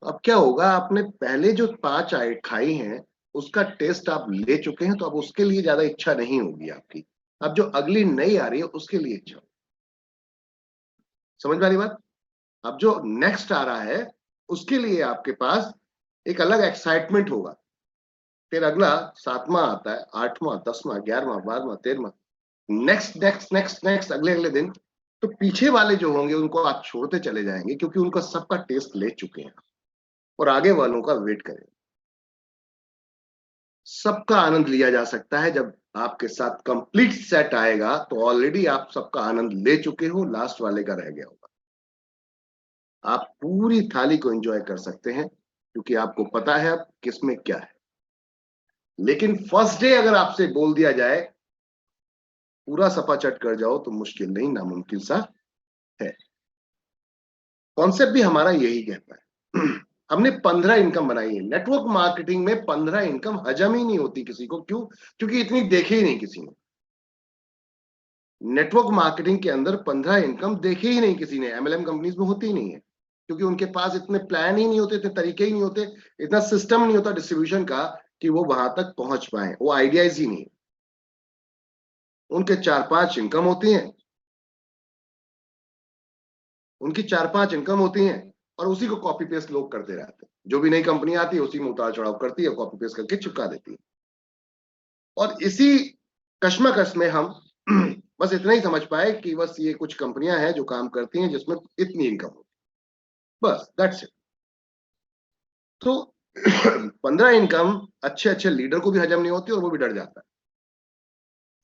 अब क्या होगा, आपने पहले जो 5 आय खाई हैं उसका टेस्ट आप ले चुके हैं, तो अब उसके लिए ज्यादा इच्छा नहीं होगी आपकी। अब जो अगली नई आ रही है उसके लिए इच्छा होगी। समझ में आ रही बात? अब जो नेक्स्ट आ रहा है उसके लिए आपके पास एक अलग एक्साइटमेंट होगा। फिर अगला 7वां आता है, 8वां, 10वां, 11वां, 12वां, 13वां, नेक्स्ट नेक्स्ट नेक्स्ट नेक्स्ट, अगले अगले दिन। तो पीछे वाले जो होंगे उनको आप छोड़ते चले जाएंगे, क्योंकि उनका सबका टेस्ट ले चुके हैं और आगे वालों का वेट करें। सबका आनंद लिया जा सकता है जब आपके साथ कंप्लीट सेट आएगा, तो ऑलरेडी आप सबका आनंद ले चुके हो, लास्ट वाले का रह गया होगा। आप पूरी थाली को एंजॉय कर सकते हैं क्योंकि आपको पता है अब किसमें क्या है। लेकिन फर्स्ट डे अगर आपसे बोल दिया जाए पूरा सपाचट कर जाओ, तो मुश्किल नहीं, नामुमकिन सा है। कॉन्सेप्ट भी हमारा यही कहता है। हमने 15 इनकम बनाई है नेटवर्क मार्केटिंग में। 15 इनकम हजम ही नहीं होती किसी को। क्यों? क्योंकि इतनी देखी ही नहीं किसी ने। नेटवर्क मार्केटिंग के अंदर 15 इनकम देखी ही नहीं किसी ने। एमएलएम कंपनीज में होती ही नहीं है, क्योंकि उनके पास इतने प्लान ही नहीं होते, इतने तरीके ही नहीं होते, इतना सिस्टम नहीं होता डिस्ट्रीब्यूशन का कि वो वहां तक पहुंच पाए। वो आइडियाज ही नहीं। उनके 4-5 इनकम होती हैं, उनकी 4-5 इनकम होती हैं, और उसी को कॉपी पेस्ट लोग करते रहते हैं। जो भी नई कंपनी आती है उसी में उतार चढ़ाव करती है, कॉपी पेस्ट करके चिपका देती है। और इसी कश्मकश में हम बस इतना ही समझ पाए कि बस ये कुछ कंपनियां हैं जो काम करती हैं जिसमें इतनी इनकम होती है, बस दैट्स इट। तो 15 इनकम अच्छे अच्छे लीडर को भी हजम नहीं होती और वो भी डर जाता है।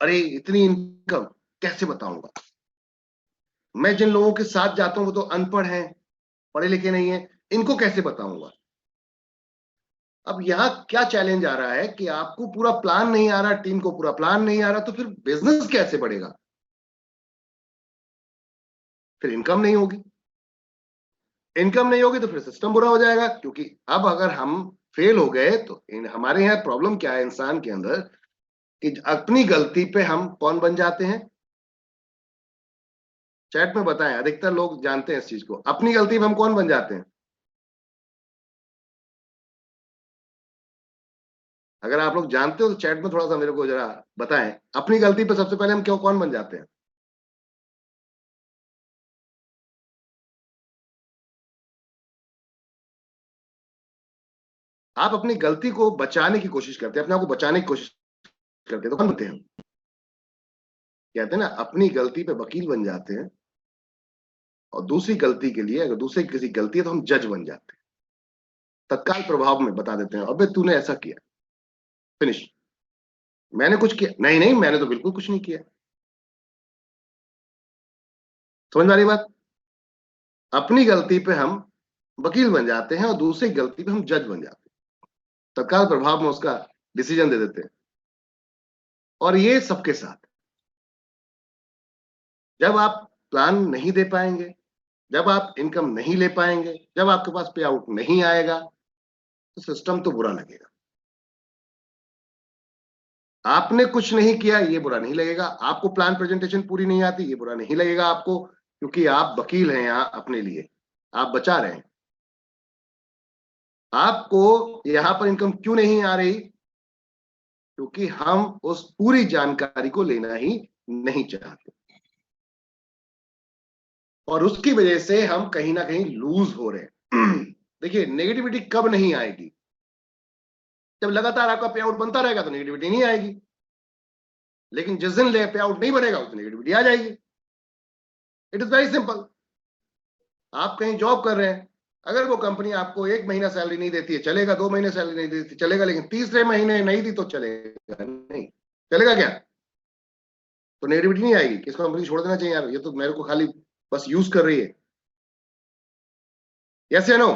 अरे इतनी इनकम कैसे बताऊंगा? मैं जिन लोगों के साथ जाता हूं वो तो अनपढ़ हैं, पढ़े लिखे नहीं है, इनको कैसे बताऊंगा? अब यहाँ क्या चैलेंज आ रहा है कि आपको पूरा प्लान नहीं आ रहा, टीम को पूरा प्लान नहीं आ रहा, तो फिर बिजनेस कैसे बढ़ेगा? फिर इनकम नहीं होगी। इनकम नहीं होगी तो फिर सिस्टम बुरा हो जाएगा, क्योंकि अब अगर हम फेल हो गए तो हमारे यहाँ प्रॉब्लम क्या है इंसान के अंदर, कि अपनी गलती पे हम कौन बन जाते हैं? चैट में बताएं, अधिकतर लोग जानते हैं इस चीज को। अपनी गलती पे हम कौन बन जाते हैं? अगर आप लोग जानते हो तो चैट में थोड़ा सा मेरे को जरा बताएं, अपनी गलती पे सबसे पहले हम क्यों कौन बन जाते हैं? आप अपनी गलती को बचाने की कोशिश करते हैं, अपने आप को बचाने की कोशिश करते हैं, तो कौन बनते हैं? कहते हैं ना, अपनी गलती पे वकील बन जाते हैं, और दूसरी गलती के लिए अगर दूसरे किसी गलती है तो हम जज बन जाते हैं। तत्काल प्रभाव में बता देते हैं, अबे तूने ऐसा किया, फिनिश। मैंने कुछ किया? नहीं नहीं, मैंने तो बिल्कुल कुछ नहीं किया। समझ में आ रही बात? अपनी गलती पे हम वकील बन जाते हैं और दूसरी गलती पे हम जज बन जाते हैं। तत्काल प्रभाव में उसका डिसीजन दे देते हैं। और ये सबके साथ। जब आप प्लान नहीं दे पाएंगे, जब आप इनकम नहीं ले पाएंगे, जब आपके पास पे आउट नहीं आएगा, तो सिस्टम तो बुरा लगेगा। आपने कुछ नहीं किया ये बुरा नहीं लगेगा, आपको प्लान प्रेजेंटेशन पूरी नहीं आती ये बुरा नहीं लगेगा आपको, क्योंकि आप वकील हैं यहाँ अपने लिए, आप बचा रहे हैं। आपको यहाँ पर इनकम क्यों नहीं आ रही? क्योंकि हम उस पूरी जानकारी को लेना ही नहीं चाहते, और उसकी वजह से हम कहीं ना कहीं लूज हो रहे हैं। देखिए, नेगेटिविटी कब नहीं आएगी? जब लगातार आपका पे आउट बनता रहेगा तो नेगेटिविटी नहीं आएगी। लेकिन जिस दिन पे आउट नहीं बनेगा उस दिन नेगेटिविटी आ जाएगी। It is very simple. आप कहीं जॉब कर रहे हैं, अगर वो कंपनी आपको 1 महीना सैलरी नहीं देती है चलेगा, 2 महीने सैलरी नहीं देती चलेगा, लेकिन तीसरे महीने नहीं दी तो चलेगा नहीं। चलेगा क्या? तो नेगेटिविटी नहीं आएगी कि इस कंपनी छोड़ देना चाहिए, यार ये तो मेरे को खाली बस यूज कर रही है। यस या नो?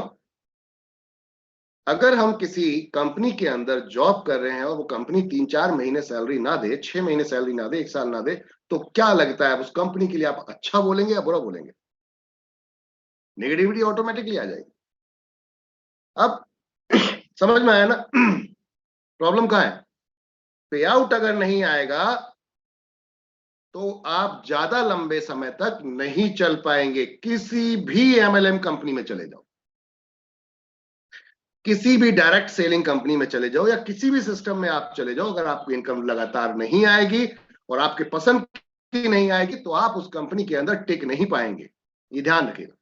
अगर हम किसी कंपनी के अंदर जॉब कर रहे हैं और वो कंपनी 3-4 महीने सैलरी ना दे, 6 महीने सैलरी ना दे, 1 साल ना दे, तो क्या लगता है उस कंपनी के लिए आप अच्छा बोलेंगे या बुरा बोलेंगे? नेगेटिविटी ऑटोमेटिकली आ जाएगी। अब समझ में आया ना? प्रॉब्लम कहाँ है? पे आउट अगर नहीं आएगा तो आप ज्यादा लंबे समय तक नहीं चल पाएंगे। किसी भी एमएलएम कंपनी में चले जाओ, किसी भी डायरेक्ट सेलिंग कंपनी में चले जाओ या किसी भी सिस्टम में आप चले जाओ, अगर आपको इनकम लगातार नहीं आएगी और आपके पसंद की नहीं आएगी तो आप उस कंपनी के अंदर टिक नहीं पाएंगे, ये ध्यान रखिएगा।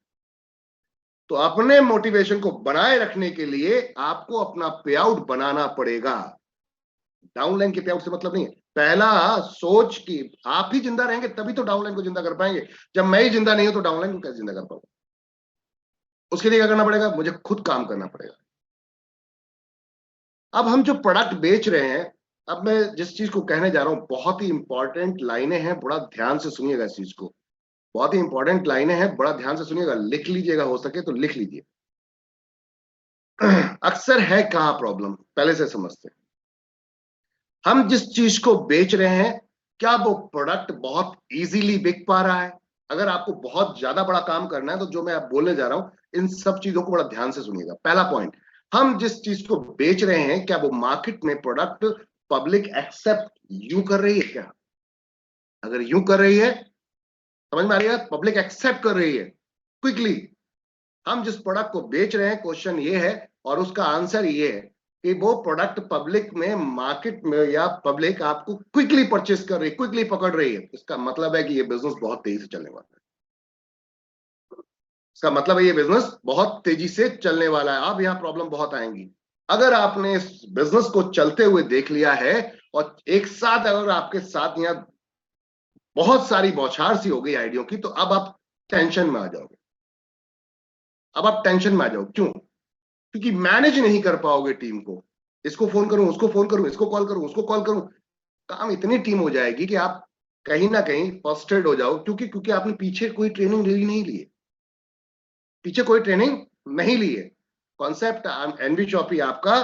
तो अपने मोटिवेशन को बनाए रखने के लिए आपको अपना पे आउट बनाना पड़ेगा। डाउनलाइन के पे आउट से मतलब नहीं है, पहला सोच कि आप ही जिंदा रहेंगे तभी तो डाउनलाइन को जिंदा कर पाएंगे। जब मैं ही जिंदा नहीं हूं तो डाउनलाइन को कैसे जिंदा कर पाऊंगा? उसके लिए क्या करना पड़ेगा? मुझे खुद काम करना पड़ेगा। अब हम जो प्रोडक्ट बेच रहे हैं, अब मैं जिस चीज को कहने जा रहा हूं बहुत ही इंपॉर्टेंट लाइनें हैं, बड़ा ध्यान से सुनिएगा इस चीज को। बहुत ही इंपॉर्टेंट लाइनें हैं, बड़ा ध्यान से सुनिएगा, लिख लीजिएगा, हो सके तो लिख लीजिए। अक्सर है कहां प्रॉब्लम, पहले से समझते हैं। हम जिस चीज को बेच रहे हैं, क्या वो प्रोडक्ट बहुत इजीली बिक पा रहा है? अगर आपको बहुत ज्यादा बड़ा काम करना है तो जो मैं आप बोलने जा रहा हूं, इन सब चीजों को बड़ा ध्यान से सुनिएगा। पहला पॉइंट, हम जिस चीज को बेच रहे हैं क्या वो मार्केट में प्रोडक्ट पब्लिक एक्सेप्ट यूं कर रही है क्या? अगर यूं कर रही है, समझ में आ रही है, पब्लिक एक्सेप्ट कर रही है क्विकली, हम जिस प्रोडक्ट को बेच रहे हैं, क्वेश्चन ये है और उसका आंसर ये है कि वो प्रोडक्ट पब्लिक में, मार्केट में, या पब्लिक आपको क्विकली परचेस कर रही है, क्विकली पकड़ रही है, इसका मतलब है कि ये बिजनेस बहुत तेजी से चलने वाला है। इसका मतलब है ये बिजनेस बहुत तेजी से चलने वाला है। अब यहां प्रॉब्लम बहुत आएंगी। अगर आपने इस बिजनेस को चलते हुए देख लिया है और एक साथ अगर आपके साथ यहां बहुत सारी बौछार सी हो गई आइडियो की, तो अब आप टेंशन में आ जाओगे। अब आप टेंशन में आ जाओ, क्यों? क्योंकि मैनेज नहीं कर पाओगे टीम को। इसको फोन करूं, उसको फोन करूं, इसको कॉल करूं, उसको कॉल करूं, काम इतनी टीम हो जाएगी कि आप कहीं ना कहीं फ्रस्ट्रेट हो जाओ। क्योंकि आपने पीछे कोई ट्रेनिंग नहीं ली है, पीछे कोई ट्रेनिंग नहीं ली है। कॉन्सेप्ट एनवी चौपी आपका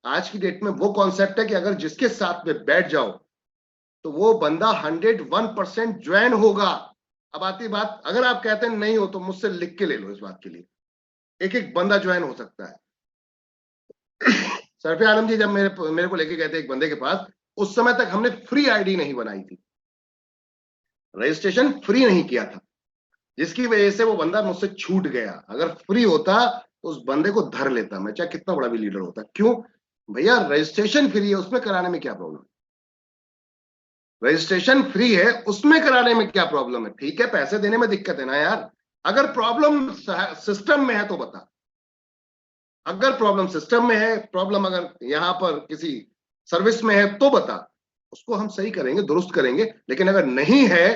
आज की डेट में वो कॉन्सेप्ट है कि अगर जिसके साथ में बैठ जाओ तो वो बंदा 101% ज्वाइन होगा। अब आती बात, अगर आप कहते हैं नहीं हो तो मुझसे लिख के ले लो, इस बात के लिए एक एक बंदा ज्वाइन हो सकता है। सरफे आलम जी जब मेरे को लेके गए थे एक बंदे के पास, उस समय तक हमने फ्री आईडी नहीं बनाई थी, रजिस्ट्रेशन फ्री नहीं किया था, जिसकी वजह से वो बंदा मुझसे छूट गया। अगर फ्री होता तो उस बंदे को धर लेता मैं, चाहे कितना बड़ा भी लीडर होता। क्यों भैया? रजिस्ट्रेशन फ्री है, उसमें कराने में क्या प्रॉब्लम? रजिस्ट्रेशन फ्री है, उसमें कराने में क्या प्रॉब्लम है? ठीक है, पैसे देने में दिक्कत है ना यार। अगर प्रॉब्लम सिस्टम में है तो बता। अगर प्रॉब्लम सिस्टम में है, प्रॉब्लम अगर यहां पर किसी सर्विस में है तो बता, उसको हम सही करेंगे, दुरुस्त करेंगे। लेकिन अगर नहीं है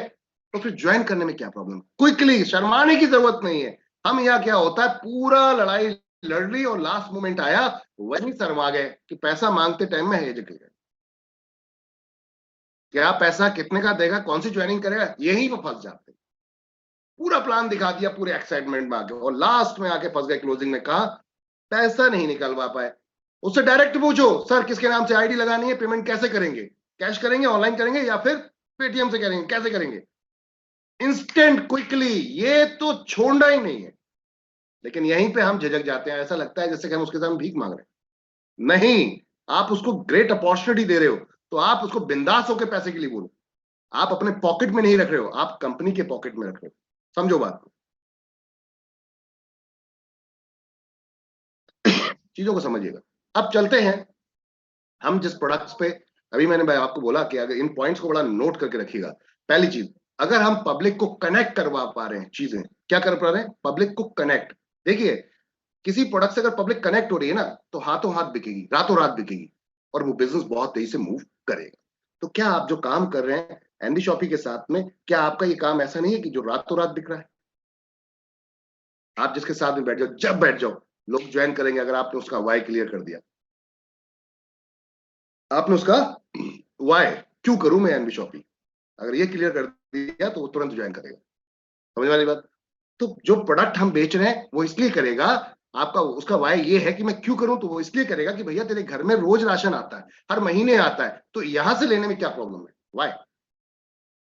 तो फिर ज्वाइन करने में क्या प्रॉब्लम? क्विकली, शर्माने की जरूरत नहीं है। हम यहाँ क्या होता है, पूरा लड़ाई लड़ ली और लास्ट मोमेंट आया वहीं शर्मा गए कि पैसा मांगते टाइम में हेज गए। क्या पैसा कितने का देगा, कौन सी ज्वाइनिंग करेगा, यहीं पर फंस जाते। पूरा प्लान दिखा दिया पूरे एक्साइटमेंट में आके और लास्ट में आके फंस गए। क्लोजिंग में कहा पैसा नहीं निकलवा पाए। उससे डायरेक्ट पूछो, सर किसके नाम से आईडी लगानी है, पेमेंट कैसे करेंगे, कैश करेंगे, ऑनलाइन करेंगे या फिर पेटीएम से करेंगे, कैसे करेंगे? इंस्टेंट, क्विकली, ये तो छोड़ना ही नहीं है। लेकिन यहीं पे हम झिझक जाते हैं, ऐसा लगता है जैसे कि हम उसके सामने भीख मांग रहे हैं। नहीं, आप उसको ग्रेट अपॉर्चुनिटी दे रहे हो तो आप उसको बिंदास होकर पैसे के लिए बोलो। आप अपने पॉकेट में नहीं रख रहे हो, आप कंपनी के पॉकेट में रख रहे हो। समझो बात को, चीजों को समझिएगा। अब चलते हैं हम जिस प्रोडक्ट्स पे, अभी मैंने भाई आपको बोला कि अगर इन पॉइंट्स को बड़ा नोट करके रखिएगा। पहली चीज, अगर हम पब्लिक को कनेक्ट करवा पा रहे हैं, चीजें क्या कर पा रहे हैं, पब्लिक को कनेक्ट। देखिए, किसी प्रोडक्ट से अगर पब्लिक कनेक्ट हो रही है ना तो हाथों हाथ बिकेगी, रातों रात बिकेगी और वो बिजनेस बहुत तेजी से मूव करेगा। तो क्या आप जो काम कर रहे हैं एनडी शॉपी के साथ में, क्या आपका ये काम ऐसा नहीं है कि जो रातों रात बिक रहा है? आप जिसके साथ में बैठ जाओ, जब बैठ जाओ लोग ज्वाइन करेंगे, अगर आपने उसका वाई क्लियर कर दिया। आपने उसका वाई, क्यों करूं मैं एनबी शॉपी, अगर ये क्लियर कर दिया तो वो तुरंत ज्वाइन करेगा। समझ वाली बात? तो जो प्रोडक्ट हम बेच रहे हैं वो इसलिए करेगा, आपका उसका वाई ये है कि मैं क्यों करूं, तो वो इसलिए करेगा कि भैया तेरे घर में रोज राशन आता है, हर महीने आता है, तो यहां से लेने में क्या प्रॉब्लम है? वाई,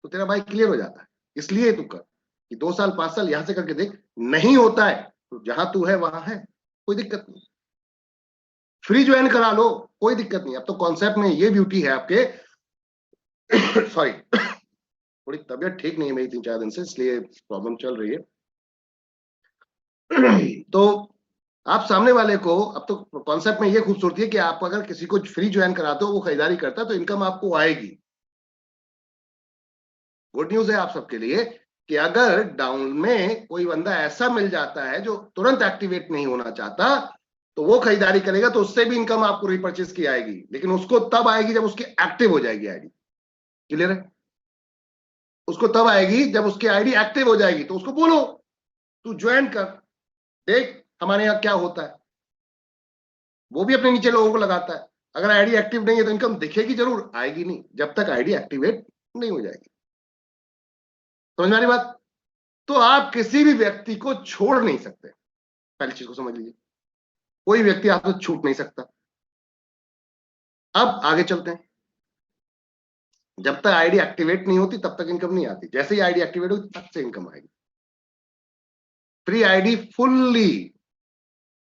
तो तेरा वाई क्लियर हो जाता है। इसलिए तू कर कि 2 साल 5 साल यहां से करके देख, नहीं होता है तो जहां तू है वहां है, कोई दिक्कत नहीं, फ्री ज्वाइन करा लो, कोई दिक्कत नहीं। अब तो कॉन्सेप्ट में ये ब्यूटी है आपके सॉरी थोड़ी तबीयत ठीक नहीं है मेरी 3-4 दिन से, इसलिए प्रॉब्लम चल रही है। तो आप सामने वाले को, अब तो कॉन्सेप्ट में ये खूबसूरती है कि आप अगर किसी को फ्री ज्वाइन कराते हो, वो खरीदारी करता है, तो इनकम आपको आएगी। गुड न्यूज है आप सबके लिए कि अगर डाउन में कोई बंदा ऐसा मिल जाता है जो तुरंत एक्टिवेट नहीं होना चाहता, तो वो खरीदारी करेगा, तो उससे भी इनकम आपको रिपर्चेस की आएगी, लेकिन उसको तब आएगी जब उसकी एक्टिव हो जाएगी आईडी। क्लियर है? उसको तब आएगी जब उसकी आईडी एक्टिव हो जाएगी। तो उसको बोलो तू ज्वाइन कर, देख हमारे यहां क्या होता है। वो भी अपने नीचे लोगों को लगाता है। अगर आईडी एक्टिव नहीं है तो इनकम दिखेगी जरूर, आएगी नहीं जब तक आईडी एक्टिवेट नहीं हो जाएगी। समझ में आ रही बात? तो आप किसी भी व्यक्ति को छोड़ नहीं सकते, पहली चीज को समझ लीजिए। कोई व्यक्ति आपसे छूट नहीं सकता। अब आगे चलते हैं। जब तक आईडी एक्टिवेट नहीं होती तब तक इनकम नहीं आती, जैसे ही आईडी एक्टिवेट होगी तब से इनकम आएगी। फ्री आईडी फुल्ली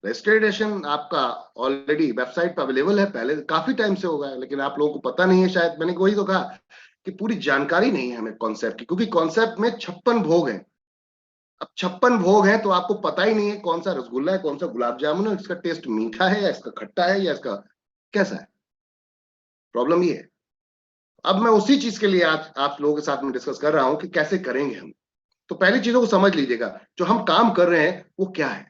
रजिस्ट्रेशन आपका ऑलरेडी वेबसाइट पर अवेलेबल है, पहले काफी टाइम से होगा, लेकिन आप लोगों को पता नहीं है शायद। मैंने वही तो कहा कि पूरी जानकारी नहीं है हमें कॉन्सेप्ट की, क्योंकि कॉन्सेप्ट में 56 भोग हैं। अब 56 भोग हैं तो आपको पता ही नहीं है कौन सा रसगुल्ला है, कौन सा गुलाब जामुन है, इसका टेस्ट मीठा है या इसका खट्टा है या इसका कैसा है। प्रॉब्लम ये है। अब मैं उसी चीज के लिए आज आप लोगों के साथ में डिस्कस कर रहा हूं कि कैसे करेंगे हम। तो पहली चीजों को समझ लीजिएगा, जो हम काम कर रहे हैं वो क्या है।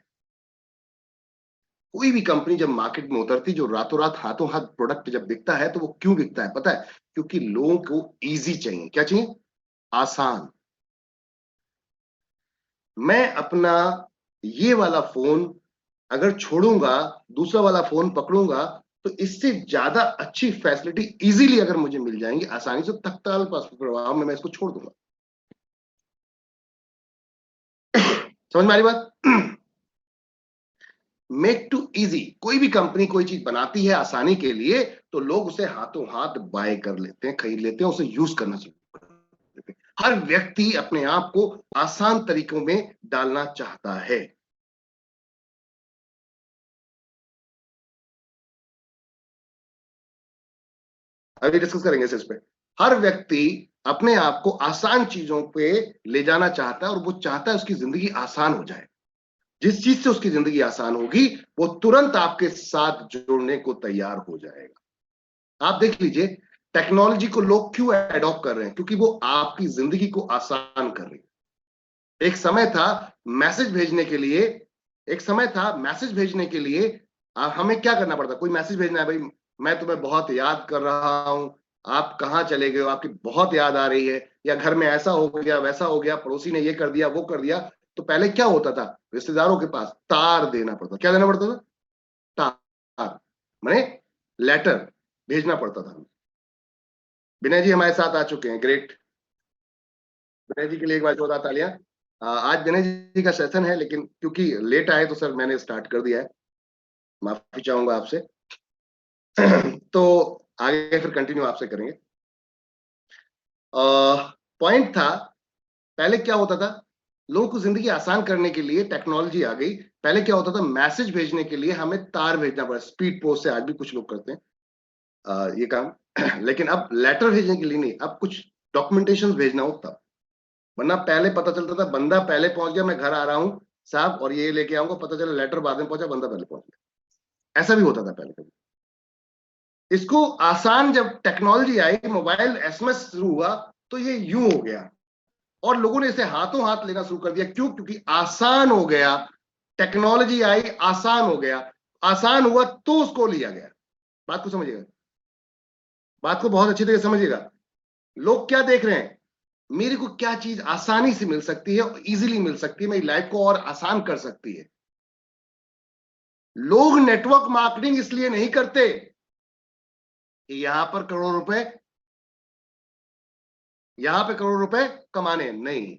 कोई भी कंपनी जब मार्केट में उतरती, जो रातों रात हाथों हाथ प्रोडक्ट जब बिकता है, तो वो क्यों बिकता है पता है? क्योंकि लोगों को इजी चाहिए। क्या चाहिए? आसान। मैं अपना ये वाला फोन अगर छोड़ूंगा, दूसरा वाला फोन पकड़ूंगा, तो इससे ज्यादा अच्छी फैसिलिटी इजीली अगर मुझे मिल जाएंगी आसानी से, तत्काल प्रभाव में मैं इसको छोड़ दूंगा। समझ में आ रही बात? Make to easy. कोई भी कंपनी कोई चीज बनाती है आसानी के लिए, तो लोग उसे हाथों हाथ बाय कर लेते हैं, खरीद लेते हैं, उसे यूज करना शुरू कर देते हैं। हर व्यक्ति अपने आप को आसान तरीकों में डालना चाहता है। अभी डिस्कस करेंगे इस पे। हर व्यक्ति अपने आप को आसान चीजों पे ले जाना चाहता है, और वो चाहता है उसकी जिंदगी आसान हो जाए। जिस चीज से उसकी जिंदगी आसान होगी, वो तुरंत आपके साथ जोड़ने को तैयार हो जाएगा। आप देख लीजिए, टेक्नोलॉजी को लोग क्यों एडॉप्ट कर रहे हैं? क्योंकि वो आपकी जिंदगी को आसान कर रही है। एक समय था मैसेज भेजने के लिए, हमें क्या करना पड़ता? कोई मैसेज भेजना है, भाई मैं तुम्हें बहुत याद कर रहा हूं, आप कहाँ चले गए हो, आपकी बहुत याद आ रही है, या घर में ऐसा हो गया वैसा हो गया, पड़ोसी ने ये कर दिया वो कर दिया। तो पहले क्या होता था? रिश्तेदारों के पास तार देना पड़ता। क्या देना पड़ता था? तार, माने लेटर भेजना पड़ता था। विनय जी हमारे साथ आ चुके हैं, ग्रेट। विनय जी के लिए एक बार जोरदार तालियां। आज विनय जी का सेशन है, लेकिन क्योंकि लेट आए तो सर मैंने स्टार्ट कर दिया है, माफी चाहूंगा आपसे। तो आगे फिर कंटिन्यू आपसे करेंगे। पॉइंट था, पहले क्या होता था? लोगों को जिंदगी आसान करने के लिए टेक्नोलॉजी आ गई। पहले क्या होता था? मैसेज भेजने के लिए हमें तार भेजना पड़ा, स्पीड पोस्ट से आज भी कुछ लोग करते हैं ये काम। लेकिन अब लेटर भेजने के लिए नहीं, अब कुछ डॉक्यूमेंटेशन भेजना हो तब। वरना पहले पता चलता था बंदा पहले पहुंच गया, मैं घर आ रहा हूं साहब और ये लेके आऊंगा, पता चला लेटर बाद में पहुंचा, बंदा पहले पहुंच गया। ऐसा भी होता था पहले कभी। इसको आसान, जब टेक्नोलॉजी आई, मोबाइल एसएमएस शुरू हुआ, तो ये यूं हो गया, और लोगों ने इसे हाथों हाथ लेना शुरू कर दिया। क्यों? क्योंकि आसान हो गया। टेक्नोलॉजी आई, आसान हो गया, आसान हुआ तो उसको लिया गया। बात को समझिएगा, बात को बहुत अच्छी तरह समझिएगा। लोग क्या देख रहे हैं? मेरे को क्या चीज आसानी से मिल सकती है, इजीली मिल सकती है, मेरी लाइफ को और आसान कर सकती है। लोग नेटवर्क मार्केटिंग इसलिए नहीं करते कि यहां पे करोड़ रुपए कमाने, नहीं।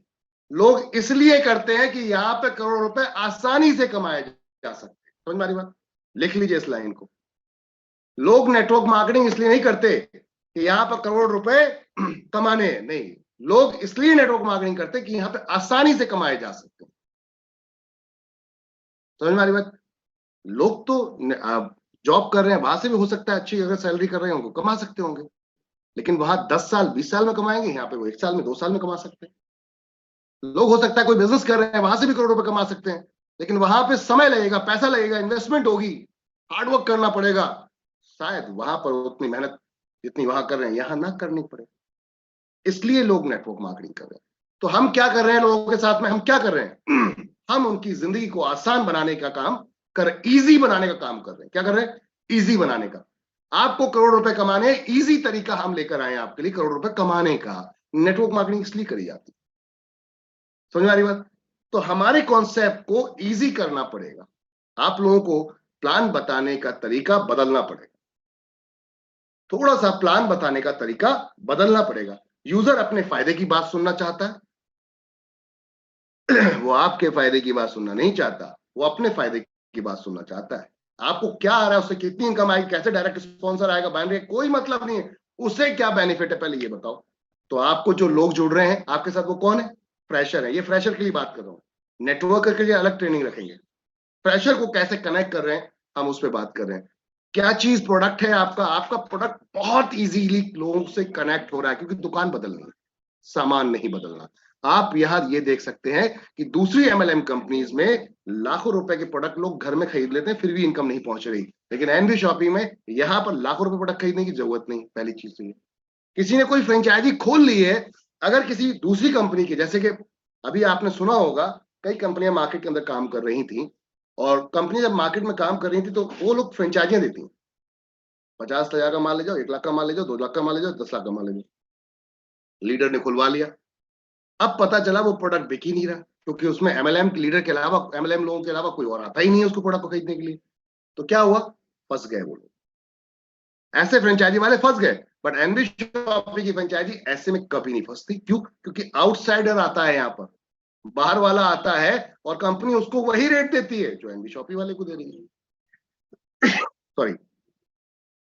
लोग इसलिए करते हैं कि यहां पे करोड़ रुपए आसानी से कमाए जा सकते हैं। समझ में आ रही बात? लिख लीजिए इस लाइन को। लोग नेटवर्क मार्केटिंग इसलिए नहीं करते कि यहां पर करोड़ रुपए कमाने, नहीं। लोग इसलिए नेटवर्क मार्केटिंग करते कि यहां पे आसानी से कमाए जा सकते हैं। समझ में आ रही बात? लोग तो जॉब कर रहे हैं, वहां से भी हो सकता है अच्छी अगर सैलरी कर रहे होंगे, कमा सकते होंगे, लेकिन वहां 10 साल 20 साल में कमाएंगे, यहाँ पे वो 1 साल में 2 साल में कमा सकते हैं। लोग हो सकता है कोई बिजनेस कर रहे हैं, वहां से भी करोड़ रुपए कमा सकते हैं, लेकिन वहां पे समय लगेगा, पैसा लगेगा, इन्वेस्टमेंट होगी, हार्डवर्क करना पड़ेगा। शायद वहां पर उतनी मेहनत जितनी वहां कर रहे हैं यहां ना करनी पड़े, इसलिए लोग नेटवर्क मार्केटिंग कर रहे हैं। तो हम क्या कर रहे हैं लोगों के साथ में, हम क्या कर रहे हैं हम उनकी जिंदगी को आसान बनाने का काम इजी बनाने का काम कर रहे हैं। क्या कर रहे हैं? इजी बनाने का। आपको करोड़ रुपए कमाने, इजी तरीका हम लेकर आए आपके लिए करोड़ रुपए कमाने का। नेटवर्क मार्केटिंग इसलिए करी जाती है। समझ में आ रही बात? तो हमारे कॉन्सेप्ट को इजी करना पड़ेगा, आप लोगों को प्लान बताने का तरीका बदलना पड़ेगा, थोड़ा सा प्लान बताने का तरीका बदलना पड़ेगा। यूजर अपने फायदे की बात सुनना चाहता है, वो आपके फायदे की बात सुनना नहीं चाहता, वो अपने फायदे की बात सुनना चाहता है। आपको क्या आ रहा है, उससे कितनी इनकम आएगी, कैसे डायरेक्ट स्पॉन्सर आएगा, बैन रेट, कोई मतलब नहीं है, उसे क्या बेनिफिट है पहले ये बताओ। तो आपको जो लोग जुड़ रहे हैं आपके साथ वो कौन है? फ्रेशर है। ये फ्रेशर के लिए बात कर रहा हूँ, नेटवर्कर के लिए अलग ट्रेनिंग रखेंगे। फ्रेशर को कैसे कनेक्ट कर रहे हैं हम उस पर बात कर रहे हैं। क्या चीज प्रोडक्ट है आपका, आपका प्रोडक्ट बहुत इजीली लोगों से कनेक्ट हो रहा है, क्योंकि दुकान बदलनी है, सामान नहीं बदलना। आप यहां ये देख सकते हैं कि दूसरी एमएलएम कंपनीज में लाखों रुपए के प्रोडक्ट लोग घर में खरीद लेते हैं, फिर भी इनकम नहीं पहुंच रही। लेकिन एनबी शॉपी में यहां पर लाखों रुपए प्रोडक्ट खरीदने की जरूरत नहीं। पहली चीज तो ये, किसी ने कोई फ्रेंचाइजी खोल ली है, अगर किसी दूसरी कंपनी की, जैसे कि अभी आपने सुना होगा कई कंपनियां मार्केट के अंदर काम कर रही थी, और कंपनी जब मार्केट में काम कर रही थी तो वो लोग फ्रेंचाइजियां देती हैं, 50,000 का माल ले जाओ, 1 लाख का माल ले जाओ, 2 लाख का माल ले जाओ, 10 लाख का माल ले जाओ। लीडर ने खुलवा लिया, अब पता चला वो प्रोडक्ट बिक ही नहीं रहा, क्योंकि उसमें एमएलएम के लीडर के अलावा, एमएलएम लोगों के अलावा कोई और आता ही नहीं है उसको प्रोडक्ट को खरीदने के लिए। तो क्या हुआ? फंस गए वो लोग, ऐसे फ्रेंचाइजी वाले फंस गए। बट एनबी शॉपी की फ्रेंचाइजी ऐसे में कभी नहीं फंसती। क्यों? क्योंकि आउटसाइडर आता है यहाँ पर, बाहर वाला आता है, और कंपनी उसको वही रेट देती है जो एनबी शॉपी वाले को दे रही है। सॉरी।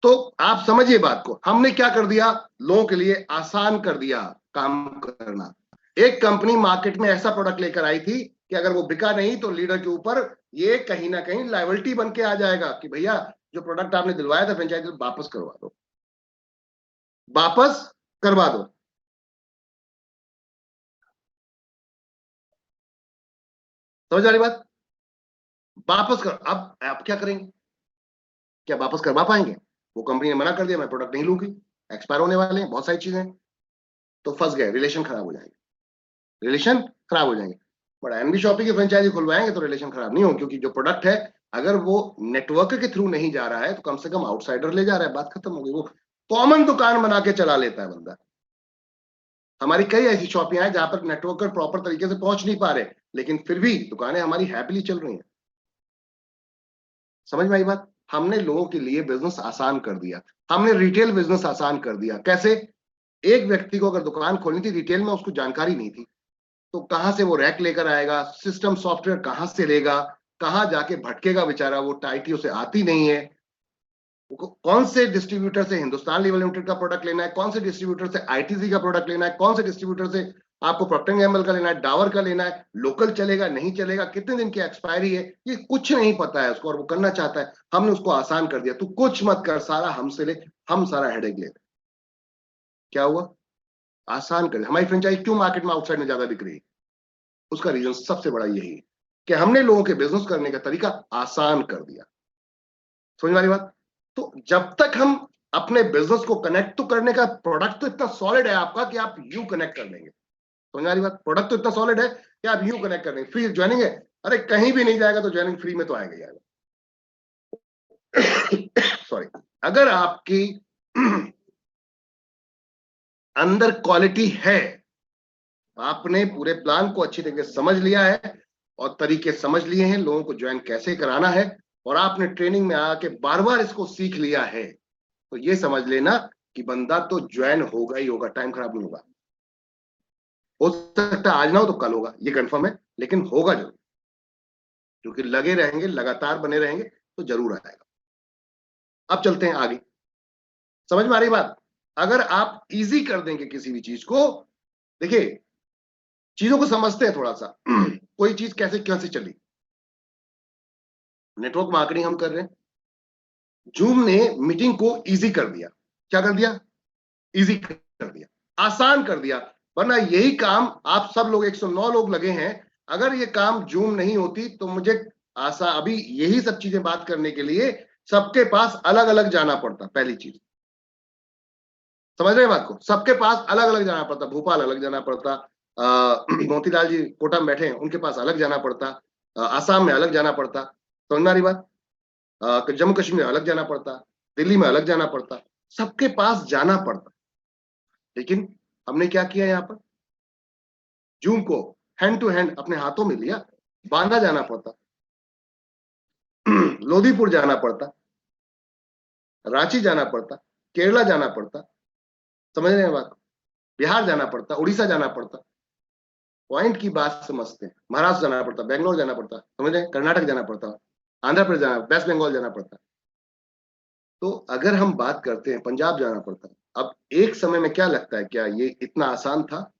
तो आप समझिए बात को, हमने क्या कर दिया, लोगों के लिए आसान कर दिया काम करना। एक कंपनी मार्केट में ऐसा प्रोडक्ट लेकर आई थी कि अगर वो बिका नहीं तो लीडर के ऊपर ये कहीं ना कहीं लायबिलिटी बन के आ जाएगा कि भैया जो प्रोडक्ट आपने दिलवाया था फ्रेंचाइजी वापस करवा दो, वापस करवा दो। समझ आ रही बात? वापस कर, अब आप क्या करेंगे? क्या वापस करवा पाएंगे? वो कंपनी ने मना कर दिया, मैं प्रोडक्ट नहीं लूंगी, एक्सपायर होने वाले हैं, बहुत सारी चीजें, तो फंस गए, रिलेशन खराब हो जाएंगे, रिलेशन खराब हो जाएंगे। बट एनबी शॉपी की फ्रेंचाइजी खुलवाएंगे तो रिलेशन खराब नहीं हो, क्योंकि जो प्रोडक्ट है अगर वो नेटवर्क के थ्रू नहीं जा रहा है तो कम से कम आउटसाइडर ले जा रहा है, बात खत्म हो गई। वो कॉमन दुकान बना के चला लेता है बंदा। हमारी कई ऐसी शॉपियां हैं जहां पर नेटवर्कर प्रॉपर तरीके से पहुंच नहीं पा रहे, लेकिन फिर भी दुकानें हमारी हैप्पीली चल रही हैं। समझ में आई बात? हमने लोगों के लिए बिजनेस आसान कर दिया, हमने रिटेल बिजनेस आसान कर दिया। कैसे? एक व्यक्ति को अगर दुकान खोलनी थी रिटेल में, उसको जानकारी नहीं थी, तो कहां से वो रैक लेकर आएगा, सिस्टम सॉफ्टवेयर कहां से लेगा, कहां जाके भटकेगा बेचारा, वो टाइटी उसे आती नहीं है। कौन से डिस्ट्रीब्यूटर से हिंदुस्तान लीवर लिमिटेड का प्रोडक्ट लेना है, कौन से डिस्ट्रीब्यूटर से आईटीसी का प्रोडक्ट लेना है, कौन से डिस्ट्रीब्यूटर से आपको प्रॉक्टर एंड गैम्बल का लेना है, डावर का लेना है, लोकल चलेगा नहीं चलेगा, कितने दिन की एक्सपायरी है, ये कुछ नहीं पता है उसको, और वो करना चाहता है। हमने उसको आसान कर दिया, तू कुछ मत कर, सारा हमसे ले, हम सारा हेडेक ले। क्या हुआ? आसान कर दिया। हमारी फ्रेंचाइज क्यों मार्केट में आउटसाइड में ज्यादा बिक रही है? उसका रीजन सबसे बड़ा यही है कि हमने लोगों के बिजनेस करने का तरीका आसान कर दिया। समझ में आ रही बात? तो जब तक हम अपने बिजनेस को कनेक्ट तो करने का, प्रोडक्ट तो इतना सॉलिड है आपका कि आप यू कनेक्ट कर लेंगे। समझ में आ रही बात? प्रोडक्ट तो इतना सॉलिड है कि आप यू कनेक्ट कर लेंगे। फ्री ज्वाइनिंग है, अरे कहीं भी नहीं जाएगा तो ज्वाइनिंग फ्री में तो आएगा ही आएगा। सॉरी। अगर आपकी अंदर क्वालिटी है, आपने पूरे प्लान को अच्छी तरीके से समझ लिया है और तरीके समझ लिए हैं लोगों को ज्वाइन कैसे कराना है, और आपने ट्रेनिंग में आके बार बार इसको सीख लिया है, तो ये समझ लेना कि बंदा तो ज्वाइन होगा ही होगा, टाइम खराब नहीं होगा। हो सकता है आज ना हो तो कल होगा, ये कंफर्म है, लेकिन होगा जरूर, क्योंकि लगे रहेंगे, लगातार बने रहेंगे तो जरूर आएगा। अब चलते हैं आगे। समझ में आ रही बात? अगर आप इजी कर देंगे किसी भी चीज को, देखिए चीजों को समझते हैं थोड़ा सा, कोई चीज कैसे कैसे चली। नेटवर्क मार्केटिंग हम कर रहे हैं, जूम ने मीटिंग को इजी कर दिया। क्या कर दिया? इजी कर दिया, आसान कर दिया। वरना यही काम आप सब लोग 109 लोग लगे हैं, अगर ये काम जूम नहीं होती तो मुझे अभी यही सब चीजें बात करने के लिए सबके पास अलग अलग जाना पड़ता। पहली चीज समझ रहे हैं बात को, सबके पास अलग अलग जाना पड़ता, भोपाल अलग जाना पड़ता, मोतीलाल जी कोटा में बैठे हैं उनके पास अलग जाना पड़ता, आसाम में अलग जाना पड़ता, समझ में आ रही बात, जम्मू कश्मीर में अलग जाना पड़ता, दिल्ली में अलग जाना पड़ता, सबके पास जाना पड़ता। लेकिन हमने क्या किया यहाँ पर, जूम को हैंड टू हैंड अपने हाथों में लिया, बांदा जाना पड़ता, लोधीपुर जाना पड़ता, रांची जाना पड़ता, केरला जाना पड़ता, समझ रहे हैं बात, बिहार जाना पड़ता, उड़ीसा जाना पड़ता, पॉइंट की बात समझते हैं, महाराष्ट्र जाना पड़ता, बेंगलोर जाना पड़ता, समझ रहे हैं, कर्नाटक जाना पड़ता, आंध्र प्रदेश जाना, वेस्ट बंगाल जाना पड़ता। तो अगर हम बात करते हैं पंजाब जाना पड़ता, अब एक समय में क्या लगता है क्या ये इतना आसान था?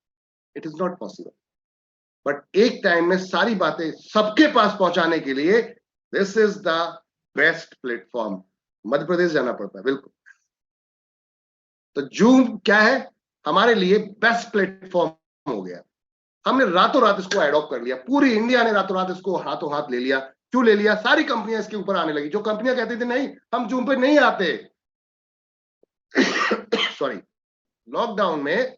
It is not possible. But एक टाइम में सारी बातें सबके पास पहुंचाने के लिए this is the best platform. Madhya Pradesh जाना पड़ता है, बिल्कुल। तो जूम क्या है हमारे लिए? बेस्ट प्लेटफॉर्म हो गया। हमने रातों रात इसको एडॉप्ट कर लिया, पूरी इंडिया ने रातों रात इसको हाथों हाथ ले लिया। क्यों ले लिया? सारी कंपनियां इसके ऊपर आने लगी। जो कंपनियां कहती थी नहीं हम जूम पे नहीं आते सॉरी, लॉकडाउन में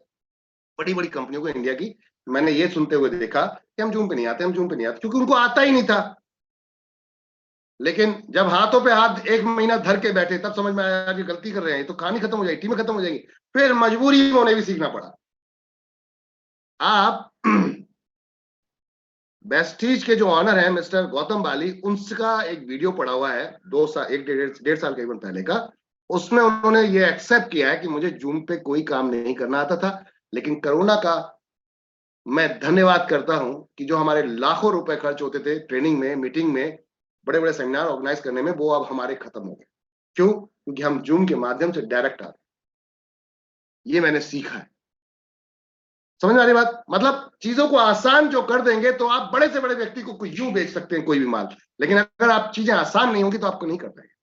बड़ी बड़ी कंपनियों को इंडिया की मैंने ये सुनते हुए देखा कि हम जूम पे नहीं आते, हम जूम पे नहीं आते, क्योंकि उनको आता ही नहीं था। लेकिन जब हाथों पे हाथ एक महीना धर के बैठे तब समझ में आया कि गलती कर रहे हैं, तो कहानी खत्म हो जाएगी, टीमें खत्म हो जाएंगी। फिर मजबूरी में उन्हें भी सीखना पड़ा। आप वेस्टीज के जो ऑनर है मिस्टर गौतम बाली, उनका एक वीडियो पड़ा हुआ है 2 साल, 1 डेढ़ साल के पहले का। उसमें उन्होंने ये एक्सेप्ट किया है कि मुझे जूम पे कोई काम नहीं करना आता था, लेकिन कोरोना का मैं धन्यवाद करता हूं कि जो हमारे लाखों रुपए खर्च होते थे ट्रेनिंग में, मीटिंग में, बड़े बड़े सेमिनार ऑर्गेनाइज करने में, वो अब हमारे खत्म हो गए। क्यों? क्योंकि हम जूम के माध्यम से डायरेक्ट आ रहे। ये मैंने सीखा है। समझ में आ रही बात? मतलब चीजों को आसान जो कर देंगे तो आप बड़े से बड़े व्यक्ति को यूं बेच सकते हैं कोई भी माल, लेकिन अगर आप चीजें आसान नहीं होंगी तो आपको नहीं कर पाएंगे।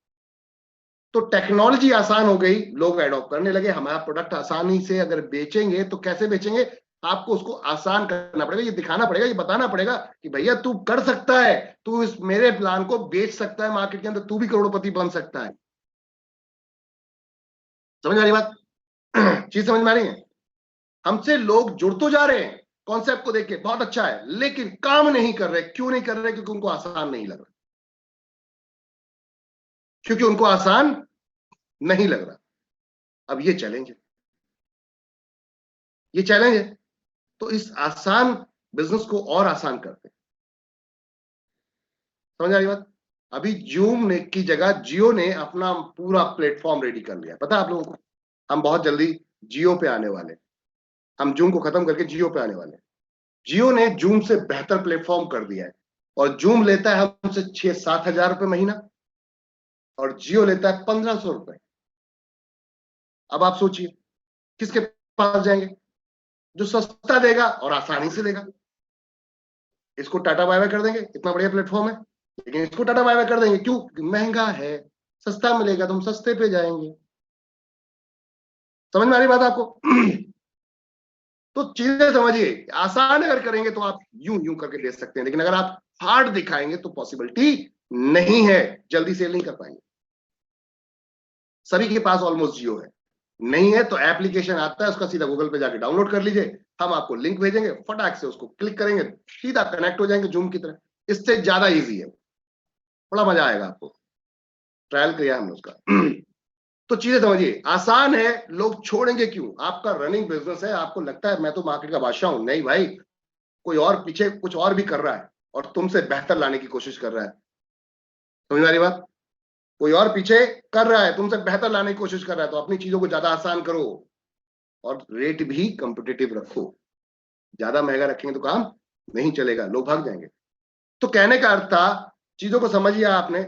तो टेक्नोलॉजी आसान हो गई, लोग एडॉप्ट करने लगे। हमारा प्रोडक्ट आसानी से अगर बेचेंगे तो कैसे बेचेंगे? आपको उसको आसान करना पड़ेगा, ये दिखाना पड़ेगा, ये बताना पड़ेगा कि भैया तू कर सकता है, तू इस मेरे प्लान को बेच सकता है मार्केट के अंदर, तू भी करोड़पति बन सकता है। समझ में आ रही बात? चीज समझ में आ रही है? हमसे लोग जुड़ तो जा रहे हैं कॉन्सेप्ट को देख के, बहुत अच्छा है, लेकिन काम नहीं कर रहे। क्यों नहीं कर रहे? क्योंकि उनको आसान नहीं लग रहा, क्योंकि उनको आसान नहीं लग रहा। अब ये चैलेंज है, ये चैलेंज है। तो इस आसान बिजनेस को और आसान करते हैं। समझ आ रही बात? अभी जूम ने की जगह जियो ने अपना पूरा प्लेटफॉर्म रेडी कर लिया। पता है आप लोगों को, हम बहुत जल्दी जियो पे आने वाले, हम जूम को खत्म करके जियो पे आने वाले। जियो ने जूम से बेहतर प्लेटफॉर्म कर दिया है, और जूम लेता है हमसे 6-7 हजार रुपए महीना, और जियो लेता है 1500 रुपए। अब आप सोचिए किसके पास जाएंगे? जो सस्ता देगा और आसानी से देगा। इसको टाटा बाय बाय कर देंगे, इतना बढ़िया प्लेटफॉर्म है, लेकिन इसको टाटा बाय बाय कर देंगे। क्यों? महंगा है, सस्ता मिलेगा तो हम सस्ते पे जाएंगे। समझ में आ रही बात आपको? तो चीजें समझिए, आसान अगर करेंगे तो आप यूं यूं करके दे सकते हैं, लेकिन अगर आप हार्ड दिखाएंगे तो पॉसिबिलिटी नहीं है, जल्दी सेल नहीं कर पाएंगे। सभी के पास ऑलमोस्ट जियो है, नहीं है तो एप्लीकेशन आता है, उसका सीधा गूगल पे जाके डाउनलोड कर लीजिए, हम आपको लिंक भेजेंगे, फटाक से उसको क्लिक करेंगे, सीधा कनेक्ट हो जाएंगे जूम की तरह। इससे ज्यादा इजी है, बड़ा मजा आएगा आपको। ट्रायल किया हमने उसका। तो चीजें समझिए, आसान है, लोग छोड़ेंगे क्यों? आपका रनिंग बिजनेस है, आपको लगता है मैं तो मार्केट का बादशाह हूं। नहीं भाई, कोई और पीछे कुछ और भी कर रहा है और तुमसे बेहतर लाने की कोशिश कर रहा है। समझ में आ रही बात? कोई और पीछे कर रहा है, तुमसे बेहतर लाने की कोशिश कर रहा है, तो अपनी चीजों को ज्यादा आसान करो और रेट भी कॉम्पिटिटिव रखो। ज्यादा महंगा रखेंगे तो काम नहीं चलेगा, लोग भाग जाएंगे। तो कहने का अर्थ था, चीजों को समझिए आपने,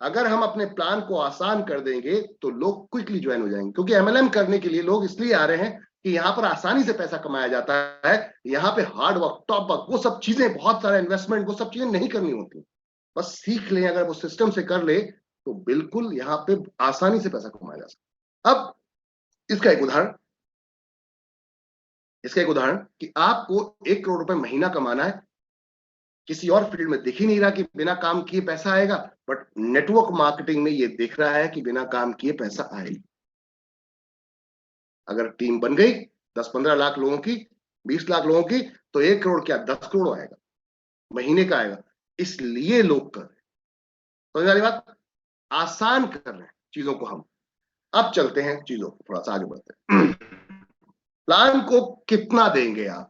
अगर हम अपने प्लान को आसान कर देंगे तो लोग क्विकली ज्वाइन हो जाएंगे। क्योंकि एमएलएम करने के लिए लोग इसलिए आ रहे हैं कि यहाँ पर आसानी से पैसा कमाया जाता है, यहाँ पे हार्ड वर्क, टॉप वर्क, वो सब चीजें, बहुत सारा इन्वेस्टमेंट, वो सब चीजें नहीं करनी होती। बस सीख लें, अगर वो सिस्टम से कर ले तो बिल्कुल यहाँ पे आसानी से पैसा कमाया जा सकता। अब इसका एक उदाहरण, कि आपको 1 करोड़ रुपए महीना कमाना है, किसी और फील्ड में दिख ही नहीं रहा कि बिना काम किए पैसा आएगा, बट नेटवर्क मार्केटिंग में ये दिख रहा है कि बिना काम किए पैसा आएगा। अगर टीम बन गई 10-15 लाख लोगों की, 20 लाख लोगों की, तो 1 करोड़ क्या 10 करोड़ आएगा, महीने का आएगा। इसलिए लोग कर रहे हैं। समझ वाली बात, आसान कर रहे हैं चीजों को हम। अब चलते हैं चीजों को थोड़ा सा आगे बढ़ते हैं। प्लान को कितना देंगे आप?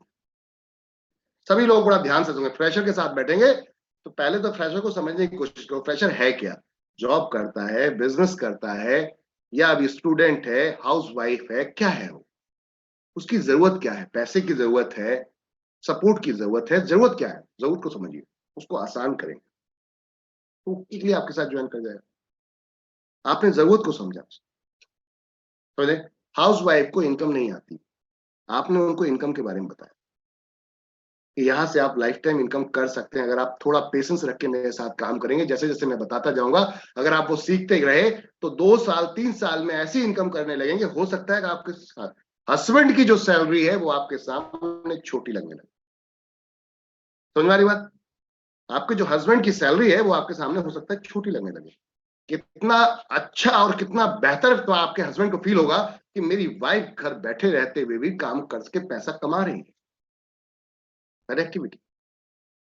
सभी लोग बड़ा ध्यान से सुनेंगे। फ्रेशर के साथ बैठेंगे तो पहले तो फ्रेशर को समझने की कोशिश करो, फ्रेशर है क्या, जॉब करता है, बिजनेस करता है, या अभी स्टूडेंट है, हाउस वाइफ है, क्या है वो, उसकी जरूरत क्या है, पैसे की जरूरत है, सपोर्ट की जरूरत है, जरूरत क्या है, जरूरत को समझिए, उसको आसान करेंगे तो इसलिए आपके साथ ज्वाइन कर जाएगा। आपने जरूरत को समझा, समझे। हाउस वाइफ को इनकम नहीं आती, आपने उनको इनकम के बारे में बताया कि यहाँ से आप लाइफ टाइम इनकम कर सकते हैं अगर आप थोड़ा पेशेंस रख के मेरे साथ काम करेंगे। जैसे जैसे मैं बताता जाऊंगा, अगर आप वो सीखते रहे तो 2 साल 3 साल में ऐसी इनकम करने लगेंगे, हो सकता है कि आपके साथ हस्बैंड की जो सैलरी है वो आपके सामने छोटी लगने लगे। समझ में आ रही बात? आपके जो हस्बैंड की सैलरी है वो आपके सामने हो सकता है छोटी लगने लगे। कितना अच्छा और कितना बेहतर तो आपके हस्बैंड को फील होगा कि मेरी वाइफ घर बैठे रहते हुए भी काम करके पैसा कमा रही है। कनेक्टिविटी,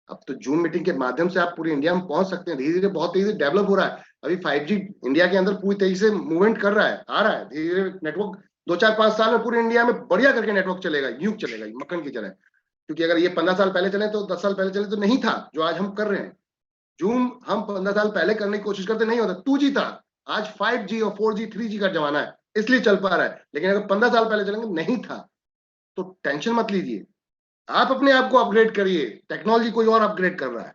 अब तो जूम मीटिंग के माध्यम से आप पूरी इंडिया में पहुंच सकते हैं। धीरे धीरे बहुत तेजी से डेवलप हो रहा है। अभी 5G इंडिया के अंदर पूरी तेजी से मूवमेंट कर रहा है, आ रहा है धीरे धीरे। नेटवर्क 2-4-5 साल में पूरे इंडिया में बढ़िया करके नेटवर्क चलेगा, यूं चलेगा मक्खन की तरह। क्योंकि अगर ये 15 साल पहले चले तो 10 साल पहले चले तो नहीं था जो आज हम कर रहे हैं। जूम हम 15 साल पहले करने की कोशिश करते नहीं होता, 2G था। आज 5G और 4G 3G का जमाना है, इसलिए चल पा रहा है। लेकिन अगर 15 साल पहले चलेंगे नहीं था। तो टेंशन मत लीजिए, आप अपने आप को अपग्रेड करिए। टेक्नोलॉजी कोई और अपग्रेड कर रहा है,